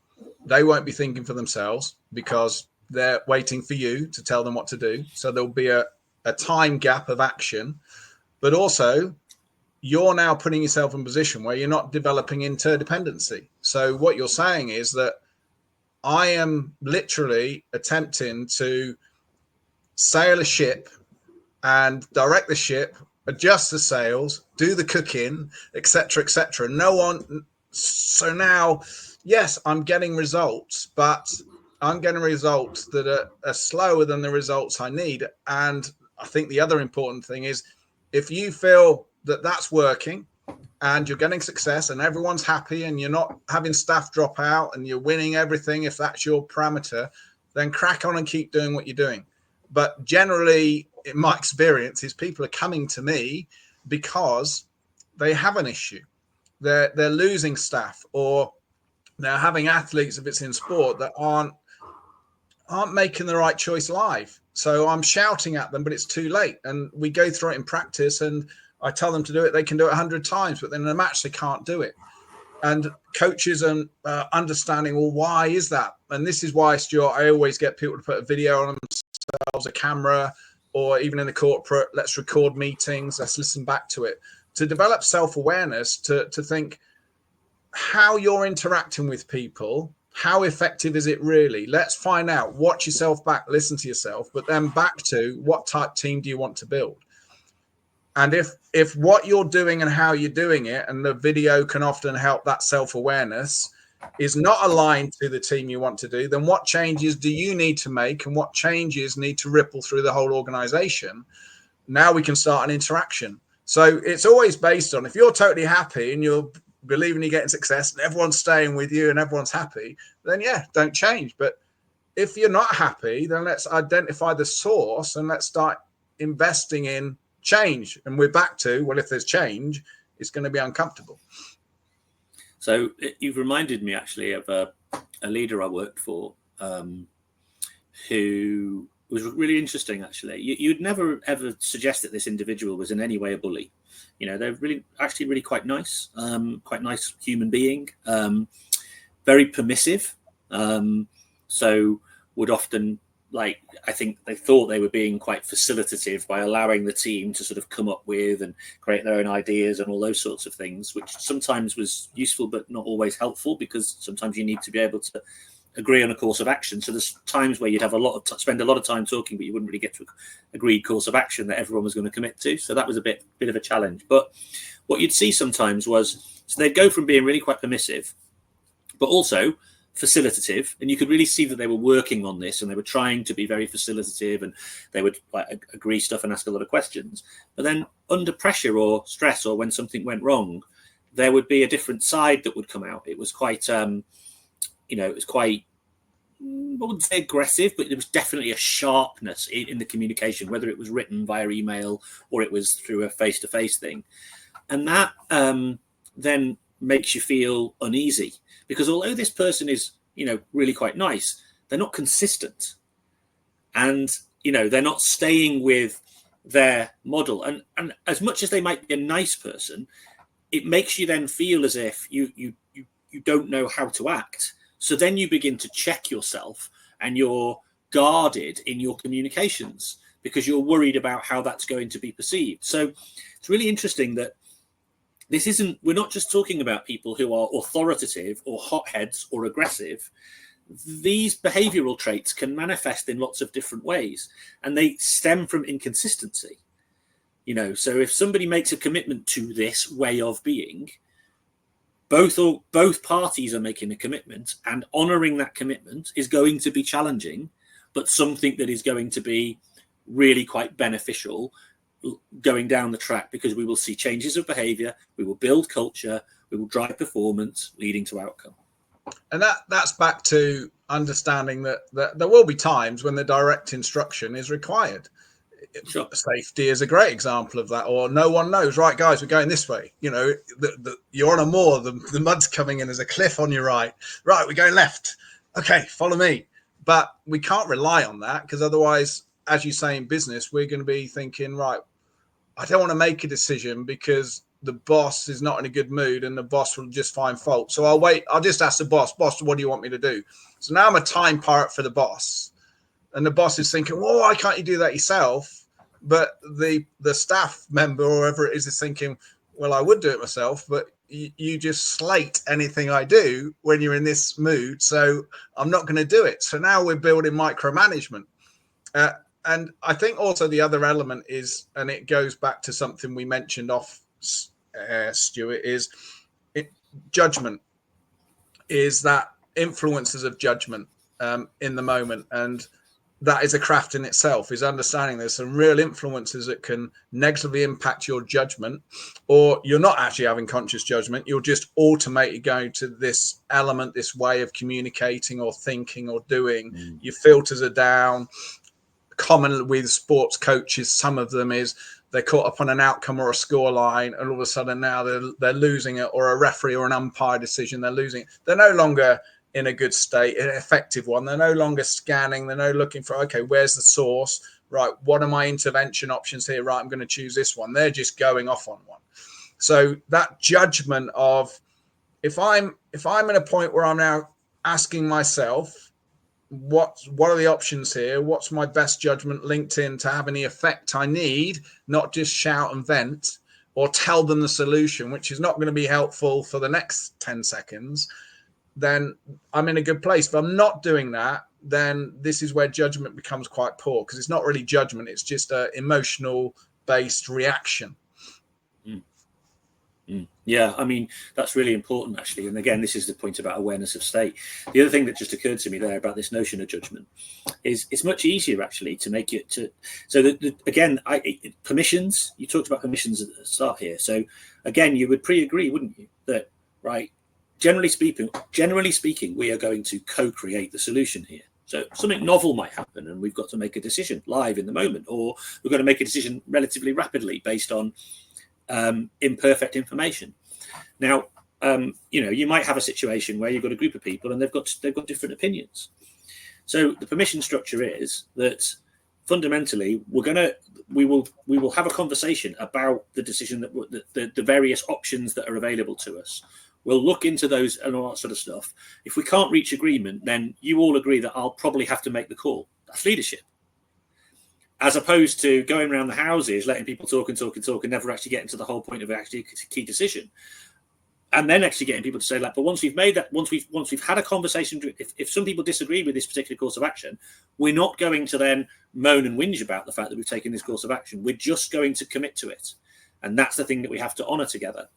they won't be thinking for themselves because they're waiting for you to tell them what to do. So there'll be a time gap of action, but also you're now putting yourself in a position where you're not developing interdependency. So what you're saying is that I am literally attempting to sail a ship and direct the ship, adjust the sails, do the cooking, etc., etc. No one. So now, yes, I'm getting results, but I'm getting results that are slower than the results I need. And I think the other important thing is, if you feel that that's working and you're getting success and everyone's happy and you're not having staff drop out and you're winning everything, if that's your parameter, then crack on and keep doing what you're doing. But generally, in my experience, is people are coming to me because they have an issue. They're losing staff, or they're having athletes, if it's in sport, that aren't making the right choice live. So I'm shouting at them, but it's too late. And we go through it in practice, and I tell them to do it. They can do it 100 times, but then in a match, they can't do it. And coaches are understanding, well, why is that? And this is why, Stuart, I always get people to put a video on themselves, a camera, or even in the corporate, let's record meetings, let's listen back to it, to develop self-awareness, to think how you're interacting with people. How effective is it really? Let's find out. Watch yourself back, listen to yourself, but then back to what type team do you want to build? And if what you're doing and how you're doing it, and the video can often help that self-awareness, is not aligned to the team you want to do, then what changes do you need to make, and what changes need to ripple through the whole organization? Now we can start an interaction. So it's always based on, if you're totally happy and you're believing you're getting success and everyone's staying with you and everyone's happy, then yeah, don't change. But if you're not happy, then let's identify the source and let's start investing in change. And we're back to, well, if there's change, it's going to be uncomfortable. So you've reminded me actually of a leader I worked for who was really interesting, actually. You'd never ever suggest that this individual was in any way a bully. They're really quite nice human being, very permissive. So would often, I think they thought they were being quite facilitative by allowing the team to sort of come up with and create their own ideas and all those sorts of things, which sometimes was useful but not always helpful, because sometimes you need to be able to agree on a course of action. So there's times where you'd have spend a lot of time talking, but you wouldn't really get to an agreed course of action that everyone was going to commit to. So that was a bit of a challenge. But what you'd see sometimes was, so they'd go from being really quite permissive, but also facilitative, and you could really see that they were working on this, and they were trying to be very facilitative, and they would like agree stuff and ask a lot of questions. But then under pressure or stress, or when something went wrong, there would be a different side that would come out. It was quite it was quite, I wouldn't say aggressive, but there was definitely a sharpness in the communication, whether it was written via email or it was through a face-to-face thing. And that then makes you feel uneasy, because although this person is, really quite nice, they're not consistent. And, they're not staying with their model. And as much as they might be a nice person, it makes you then feel as if you don't know how to act. So then you begin to check yourself, and you're guarded in your communications because you're worried about how that's going to be perceived. So it's really interesting that we're not just talking about people who are authoritative or hotheads or aggressive. These behavioral traits can manifest in lots of different ways, and they stem from inconsistency. So if somebody makes a commitment to this way of being, both parties are making a commitment, and honoring that commitment is going to be challenging, but something that is going to be really quite beneficial going down the track, because we will see changes of behavior, we will build culture, we will drive performance, leading to outcome. And that's back to understanding that there will be times when the direct instruction is required. Sure. Safety is a great example of that. Or no one knows, right, guys, we're going this way. You're on a moor, the mud's coming in, there's a cliff on your right, we're going left, okay, follow me. But we can't rely on that, because otherwise, as you say in business, we're going to be thinking, right, I don't want to make a decision because the boss is not in a good mood, and the boss will just find fault. So I'll just ask the boss, what do you want me to do? So now I'm a time pirate for the boss, and the boss is thinking, well, why can't you do that yourself? But the staff member or whoever it is thinking, well, I would do it myself, but you just slate anything I do when you're in this mood, so I'm not going to do it. So now we're building micromanagement. And I think also the other element is, and it goes back to something we mentioned off, Stuart, is judgment, is that influences of judgment in the moment. And that is a craft in itself, is understanding there's some real influences that can negatively impact your judgment, or you're not actually having conscious judgment. You're just automated going to this element, this way of communicating or thinking or doing. Your filters are down. Common with sports coaches, some of them is they're caught up on an outcome or a score line, and all of a sudden now they're losing it, or a referee or an umpire decision, they're losing it. They're no longer in a good state, an effective one. They're no longer scanning. They're no looking for, okay, where's the source? Right, what are my intervention options here? Right, I'm going to choose this one. They're just going off on one. So that judgment of, if I'm at a point where I'm now asking myself, what are the options here? What's my best judgment linked in to have any effect I need, not just shout and vent or tell them the solution, which is not going to be helpful for the next 10 seconds, then I'm in a good place. If I'm not doing that, then this is where judgment becomes quite poor, because it's not really judgment. It's just an emotional based reaction. Yeah, I mean, that's really important, actually. And again, this is the point about awareness of state. The other thing that just occurred to me there about this notion of judgment is it's much easier, actually, to make it to. So, again, permissions, you talked about permissions at the start here. So, again, you would pre-agree, wouldn't you, that, right, generally speaking, we are going to co-create the solution here. So something novel might happen, and we've got to make a decision live in the moment, or we're going to make a decision relatively rapidly based on imperfect information. Now, you might have a situation where you've got a group of people and they've got different opinions. So the permission structure is that fundamentally we will have a conversation about the decision, that the various options that are available to us. We'll look into those and all that sort of stuff. If we can't reach agreement, then you all agree that I'll probably have to make the call. That's leadership. As opposed to going around the houses, letting people talk and never actually getting to the whole point of actually a key decision. and then actually getting people to say, like, but once we've made that, once we've had a conversation, if some people disagree with this particular course of action, we're not going to then moan and whinge about the fact that we've taken this course of action. We're just going to commit to it, and that's the thing that we have to honour together.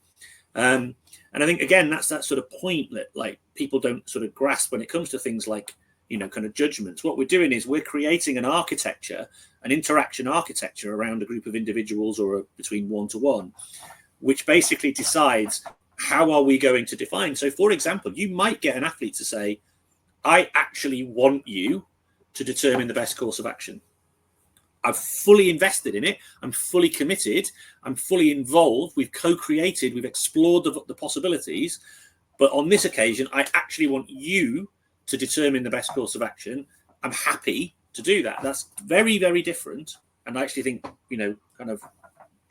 And I think, again, that's that sort of point that, like, people don't sort of grasp when it comes to things like, you know, kind of judgments. What we're doing is we're creating an architecture, an interaction architecture around a group of individuals or between one-to-one, which basically decides how are we going to define. So, for example, you might get an athlete to say, I actually want you to determine the best course of action. I've fully invested in it. I'm fully committed. I'm fully involved. We've co-created. We've explored the possibilities. But on this occasion, I actually want you to determine the best course of action. I'm happy to do that. That's very, very different. And I actually think, you know, kind of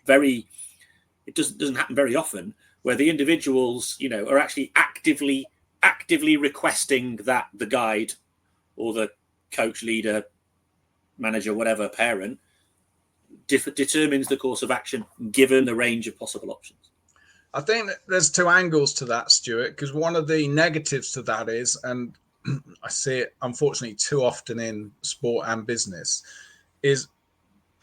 it doesn't happen very often, where the individuals, you know, are actually actively requesting that the guide or the coach, leader, manager, whatever, parent determines the course of action given the range of possible options. I think that there's two angles to that, Stuart, because one of the negatives to that is, and I see it unfortunately too often in sport and business, is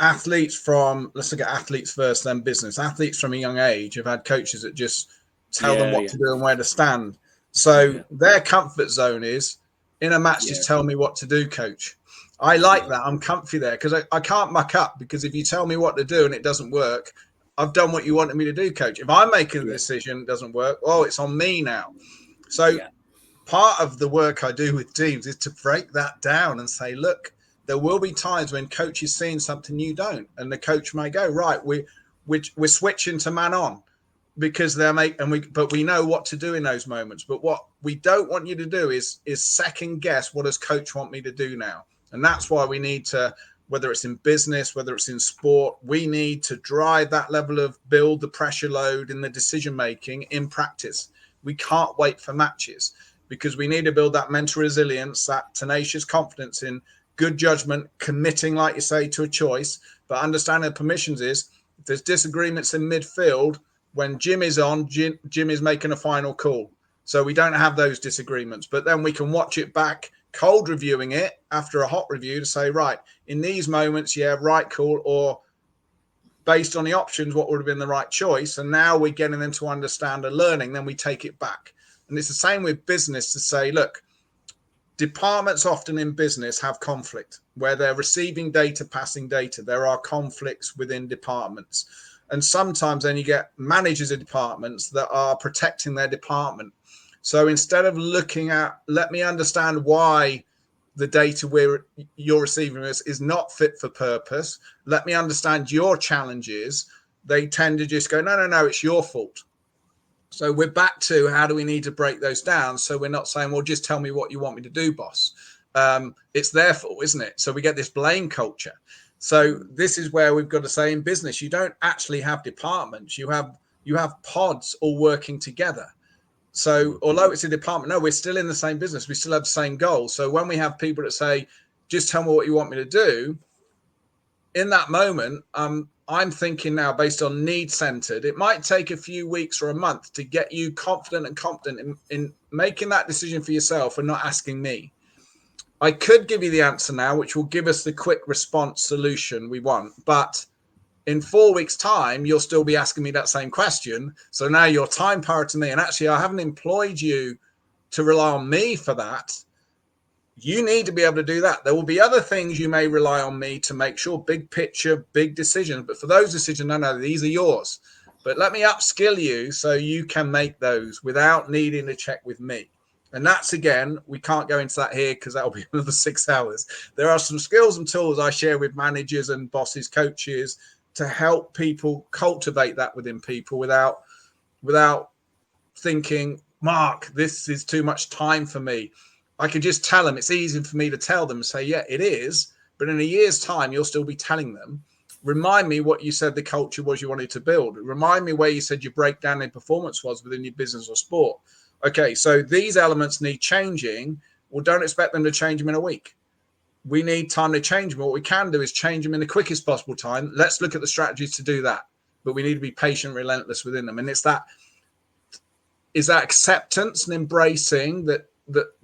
athletes from, let's look at athletes first, then business. Athletes from a young age have had coaches that just tell them what to do and where to stand. So their comfort zone is, in a match, just tell me what to do, coach. I like that. I'm comfy there because I can't muck up, because if you tell me what to do and it doesn't work, I've done what you wanted me to do, coach. If I'm making a decision, it doesn't work, oh, it's on me now. So part of the work I do with teams is to break that down and say, look, there will be times when coach is seeing something you don't, and the coach may go, right, we're switching to man on because but we know what to do in those moments. But what we don't want you to do is second guess, what does coach want me to do now? And that's why we need to, whether it's in business, whether it's in sport, we need to drive that level of build the pressure load in the decision making in practice. We can't wait for matches, because we need to build that mental resilience, that tenacious confidence in good judgment, committing, like you say, to a choice, but understanding the permissions is, if there's disagreements in midfield, when Jim is on, Jim is making a final call. So we don't have those disagreements, but then we can watch it back, cold reviewing it after a hot review to say, right, in these moments, right call, or based on the options, what would have been the right choice? And now we're getting them to understand and learning, then we take it back. And it's the same with business to say, look, departments often in business have conflict where they're receiving data, passing data. There are conflicts within departments. And sometimes then you get managers of departments that are protecting their department. So instead of looking at, let me understand why the data you're receiving is not fit for purpose, let me understand your challenges, they tend to just go, no, it's your fault. So we're back to, how do we need to break those down? So we're not saying, well, just tell me what you want me to do, boss. It's their fault, isn't it? So we get this blame culture. So this is where we've got to say, in business, you don't actually have departments. You have pods all working together. So although it's a department, no, we're still in the same business. We still have the same goal. So when we have people that say, just tell me what you want me to do, in that moment, I'm thinking now based on need-centered. It might take a few weeks or a month to get you confident and competent in making that decision for yourself and not asking me. I could give you the answer now, which will give us the quick response solution we want. But in 4 weeks' time, you'll still be asking me that same question. So now your time power to me. And actually, I haven't employed you to rely on me for that. You need to be able to do that. There will be other things you may rely on me to make sure, big picture, big decisions. But for those decisions, no, these are yours. But let me upskill you so you can make those without needing to check with me. And that's, again, we can't go into that here because that'll be another 6 hours. There are some skills and tools I share with managers and bosses, coaches, to help people cultivate that within people without thinking, Mark, this is too much time for me. I can just tell them. It's easy for me to tell them and say, yeah, it is. But in a year's time, you'll still be telling them. Remind me what you said the culture was you wanted to build. Remind me where you said your breakdown in performance was within your business or sport. Okay, so these elements need changing. Well, don't expect them to change them in a week. We need time to change them. What we can do is change them in the quickest possible time. Let's look at the strategies to do that. But we need to be patient, relentless within them. And it's is that acceptance and embracing that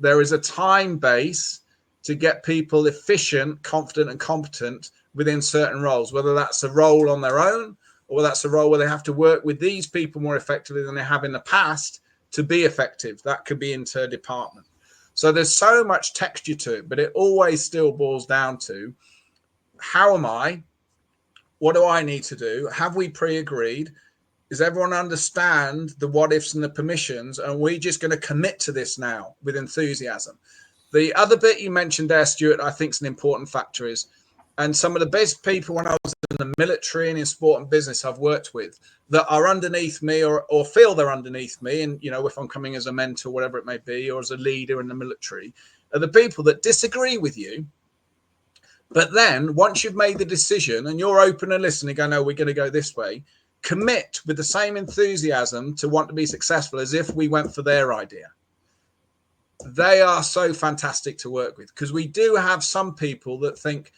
there is a time base to get people efficient, confident, and competent within certain roles, whether that's a role on their own or that's a role where they have to work with these people more effectively than they have in the past to be effective. That could be interdepartment. So there's so much texture to it, but it always still boils down to, how am I? What do I need to do? Have we pre-agreed? Does everyone understand the what ifs and the permissions? And we're just going to commit to this now with enthusiasm. The other bit you mentioned there, Stuart, I think is an important factor is, and some of the best people when I was in the military and in sport and business I've worked with that are underneath me or feel they're underneath me, and if I'm coming as a mentor, whatever it may be, or as a leader in the military, are the people that disagree with you. But then once you've made the decision and you're open and listening, go, no, we're going to go this way, commit with the same enthusiasm to want to be successful as if we went for their idea. They are so fantastic to work with, because we do have some people that think,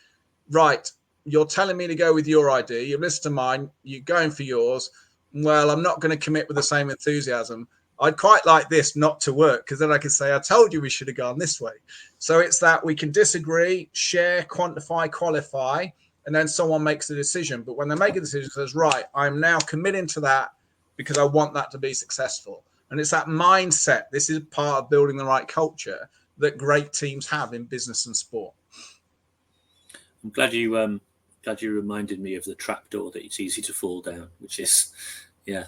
right, you're telling me to go with your idea, you've listened to mine, you're going for yours. Well, I'm not going to commit with the same enthusiasm. I'd quite like this not to work, because then I can say, I told you we should have gone this way. So it's that we can disagree, share, quantify, qualify, and then someone makes a decision. But when they make a decision, it says, right, I'm now committing to that because I want that to be successful. And it's that mindset. This is part of building the right culture that great teams have in business and sport. I'm glad you reminded me of the trapdoor that it's easy to fall down, which is,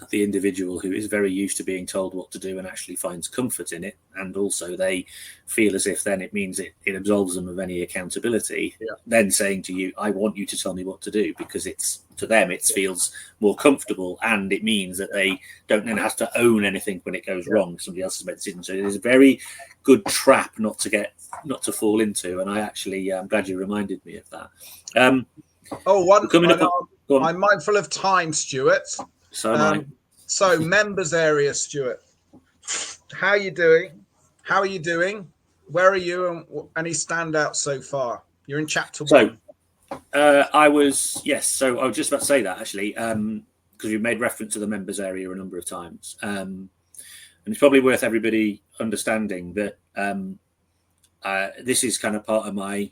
the individual who is very used to being told what to do and actually finds comfort in it. And also they feel as if then it means it absolves them of any accountability. Yeah. Then saying to you, I want you to tell me what to do, because it's, to them, it feels more comfortable, and it means that they don't then have to own anything when it goes wrong. Somebody else has made a decision. So it is a very good trap not to fall into. And I'm glad you reminded me of that. I'm mindful of time, Stuart. So am I. So members area, Stuart. How are you doing? Where are you? And any standouts so far? You're in chapter 1. I was just about to say that, actually, because you made reference to the members area a number of times. And it's probably worth everybody understanding that this is kind of part of my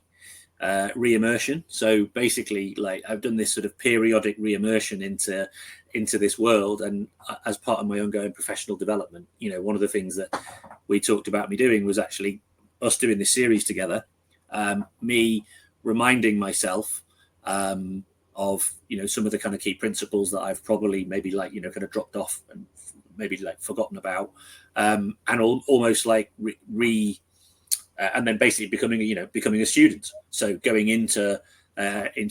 re-immersion. So basically, like, I've done this sort of periodic re-immersion into this world, and as part of my ongoing professional development, one of the things that we talked about me doing was actually us doing this series together, me reminding myself of some of the kind of key principles that I've probably maybe kind of dropped off and maybe forgotten about, and almost like and then basically becoming a student. So going into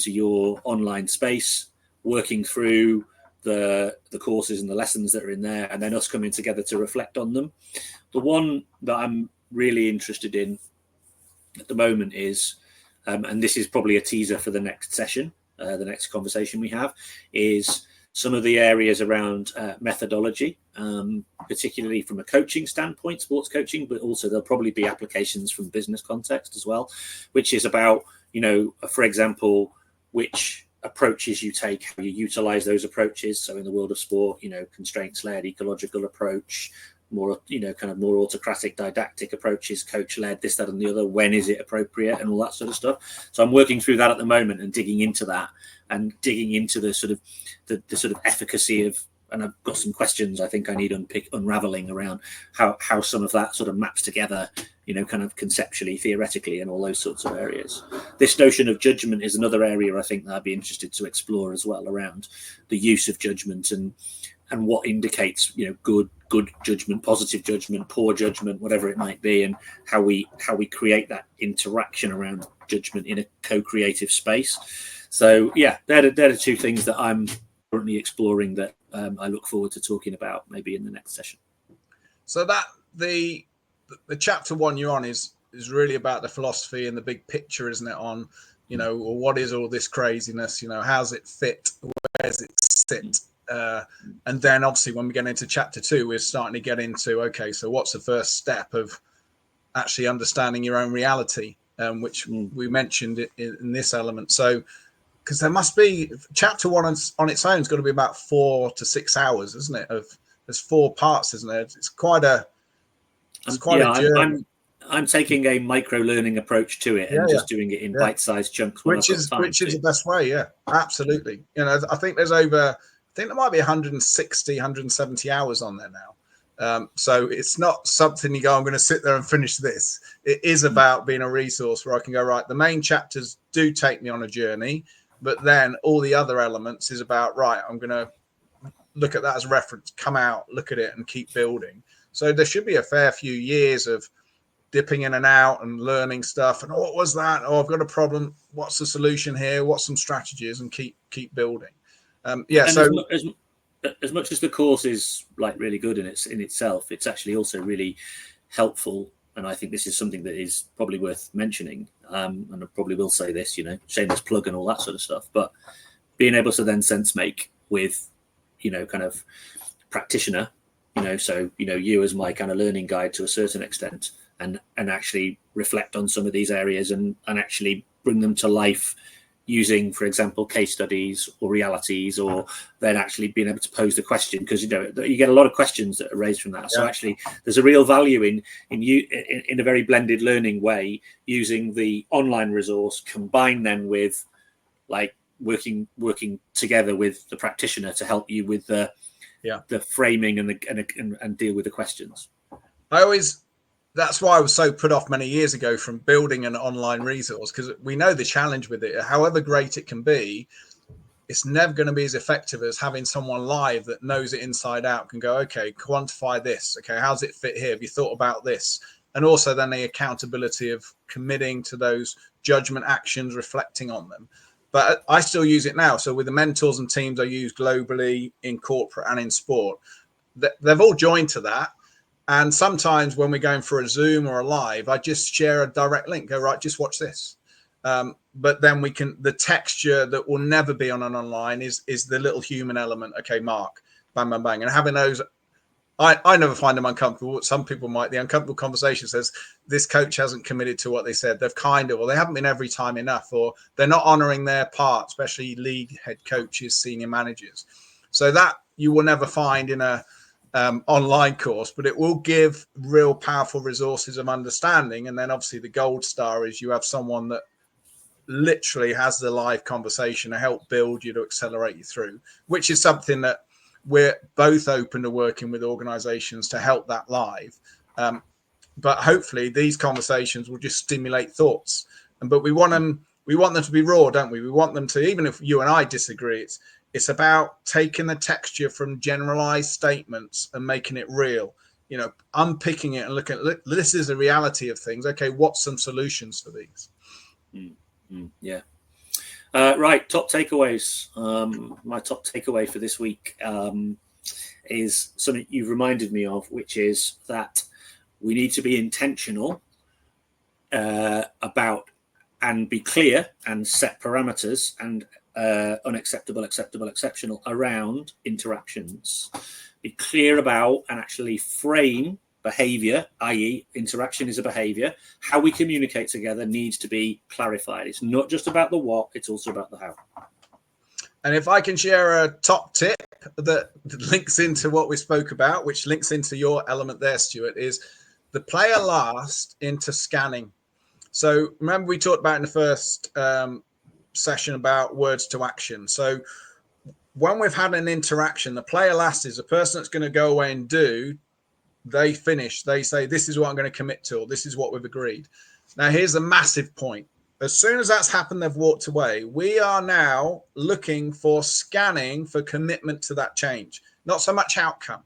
your online space, working through the courses and the lessons that are in there, and then us coming together to reflect on them. The one that I'm really interested in at the moment is, and this is probably a teaser for the next session, the next conversation we have, is some of the areas around methodology, particularly from a coaching standpoint, sports coaching, but also there'll probably be applications from business context as well, which is about, for example, which approaches you take, how you utilize those approaches. So in the world of sport, constraints-led, ecological approach, more, kind of more autocratic, didactic approaches, coach-led, this, that, and the other. When is it appropriate, and all that sort of stuff. So I'm working through that at the moment and digging into that, and digging into the sort of the sort of efficacy of. And I've got some questions I think I need unraveling around how some of that sort of maps together, kind of conceptually, theoretically, and all those sorts of areas. This notion of judgment is another area I think that I'd be interested to explore as well, around the use of judgment and what indicates, good judgment, positive judgment, poor judgment, whatever it might be, and how we create that interaction around judgment in a co-creative space. So yeah, they're the two things that I'm currently exploring that I look forward to talking about maybe in the next session. So that the chapter 1 you're on is really about the philosophy and the big picture, isn't it? On what is all this craziness? How's it fit? Where does it sit? And then obviously when we get into chapter 2, we're starting to get into, okay, so what's the first step of actually understanding your own reality, which we mentioned in this element. So because there must be chapter 1 on its own is going to be about 4 to 6 hours, isn't it, of there's 4 parts, isn't there? It's quite a journey. I'm taking a micro learning approach to it and just doing it in bite-sized chunks when I've got time. Which is the best way. Yeah, absolutely. You know, I think there might be 160, 170 hours on there now. So it's not something you go, I'm going to sit there and finish this. It is about being a resource where I can go, right, the main chapters do take me on a journey, but then all the other elements is about, right, I'm going to look at that as a reference, come out, look at it and keep building. So there should be a fair few years of dipping in and out and learning stuff. And what was that? Oh, I've got a problem. What's the solution here? What's some strategies? And keep building. So as much as the course is like really good in itself, it's actually also really helpful. And I think this is something that is probably worth mentioning. And I probably will say this, you know, shameless plug and all that sort of stuff. But being able to then sense make with, you know, kind of practitioner, you know, so, you know, you as my kind of learning guide to a certain extent, and actually reflect on some of these areas and actually bring them to life using, for example, case studies or realities, or then actually being able to pose the question, because, you know, you get a lot of questions that are raised from that. Yeah. So actually there's a real value in a very blended learning way, using the online resource, combine them with like working together with the practitioner to help you with the framing and deal with the questions. That's why I was so put off many years ago from building an online resource, because we know the challenge with it. However great it can be, it's never going to be as effective as having someone live that knows it inside out, can go, okay, quantify this. Okay, how's it fit here? Have you thought about this? And also then the accountability of committing to those judgment actions, reflecting on them. But I still use it now. So with the mentors and teams I use globally in corporate and in sport, they've all joined to that. And sometimes when we're going for a Zoom or a live, I just share a direct link, go, right, just watch this. But then the texture that will never be on an online is the little human element. Okay, Mark, bang, bang, bang. And having those, I never find them uncomfortable. Some people might. The uncomfortable conversation says, this coach hasn't committed to what they said. They've or they haven't been every time enough, or they're not honoring their part, especially league head coaches, senior managers. So that you will never find in a online course, but it will give real powerful resources of understanding. And then obviously the gold star is you have someone that literally has the live conversation to help build you, to accelerate you through, which is something that we're both open to working with organizations to help that live. But hopefully these conversations will just stimulate thoughts. But we want them to be raw, don't we? We want them to, even if you and I disagree, it's about taking the texture from generalized statements and making it real, you know, unpicking it and looking at, this is the reality of things. Okay, what's some solutions for these? Yeah. Right. Top takeaways. My top takeaway for this week is something you've reminded me of, which is that we need to be intentional about and be clear and set parameters and unacceptable, acceptable, exceptional around interactions. Be clear about and actually frame behavior, i.e. interaction is a behavior. How we communicate together needs to be clarified. It's not just about the what, it's also about the how. And if I can share a top tip that links into what we spoke about, which links into your element there, Stuart, is the player last into scanning. So remember we talked about in the first session about words to action. So when we've had an interaction, the player last is the person that's going to go away and do. They finish. They say, this is what I'm going to commit to, or this is what we've agreed. Now, here's a massive point. As soon as that's happened, they've walked away. We are now looking for scanning for commitment to that change, not so much outcome.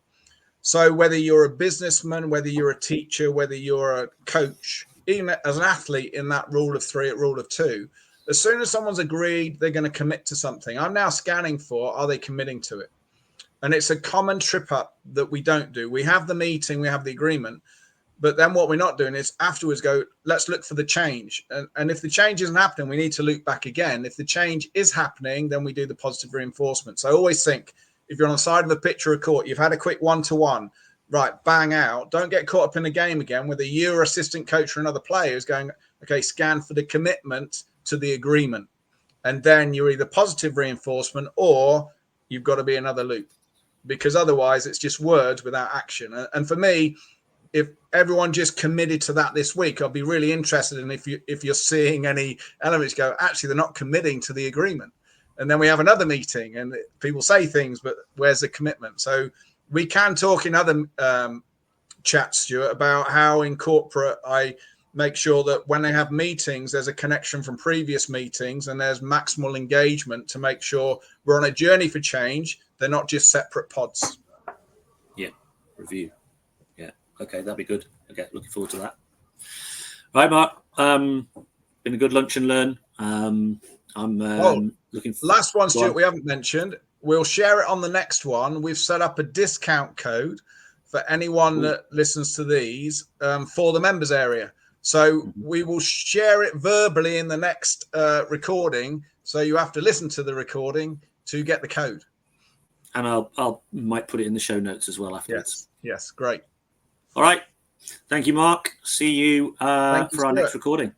So whether you're a businessman, whether you're a teacher, whether you're a coach, even as an athlete in that rule of 3, rule of 2, as soon as someone's agreed they're going to commit to something, I'm now scanning for, are they committing to it? And it's a common trip up that we don't do. We have the meeting, we have the agreement, but then what we're not doing is afterwards go, let's look for the change. And if the change isn't happening, we need to loop back again. If the change is happening, then we do the positive reinforcement. So I always think if you're on the side of a pitch or a court, you've had a quick one-to-one, right, bang out. Don't get caught up in the game again, whether you're assistant coach or another player is going, okay, scan for the commitment to the agreement. And then you're either positive reinforcement or you've got to be another loop. because otherwise it's just words without action. And for me, if everyone just committed to that this week, I'd be really interested in if you're seeing any elements go, actually, they're not committing to the agreement. And then we have another meeting and people say things, but where's the commitment? So we can talk in other chats, Stuart, about how in corporate I make sure that when they have meetings, there's a connection from previous meetings and there's maximal engagement to make sure we're on a journey for change. They're not just separate pods. Yeah, review. Yeah, okay, that'd be good. Okay, looking forward to that. Right, Mark. Been a good lunch and learn. I'm looking for last one, Stuart, we haven't mentioned. We'll share it on the next one. We've set up a discount code for anyone that listens to these for the members area. So we will share it verbally in the next recording. So you have to listen to the recording to get the code. And I'll might put it in the show notes as well afterwards. Yes, great. All right. Thank you, Mark. See you for our next recording.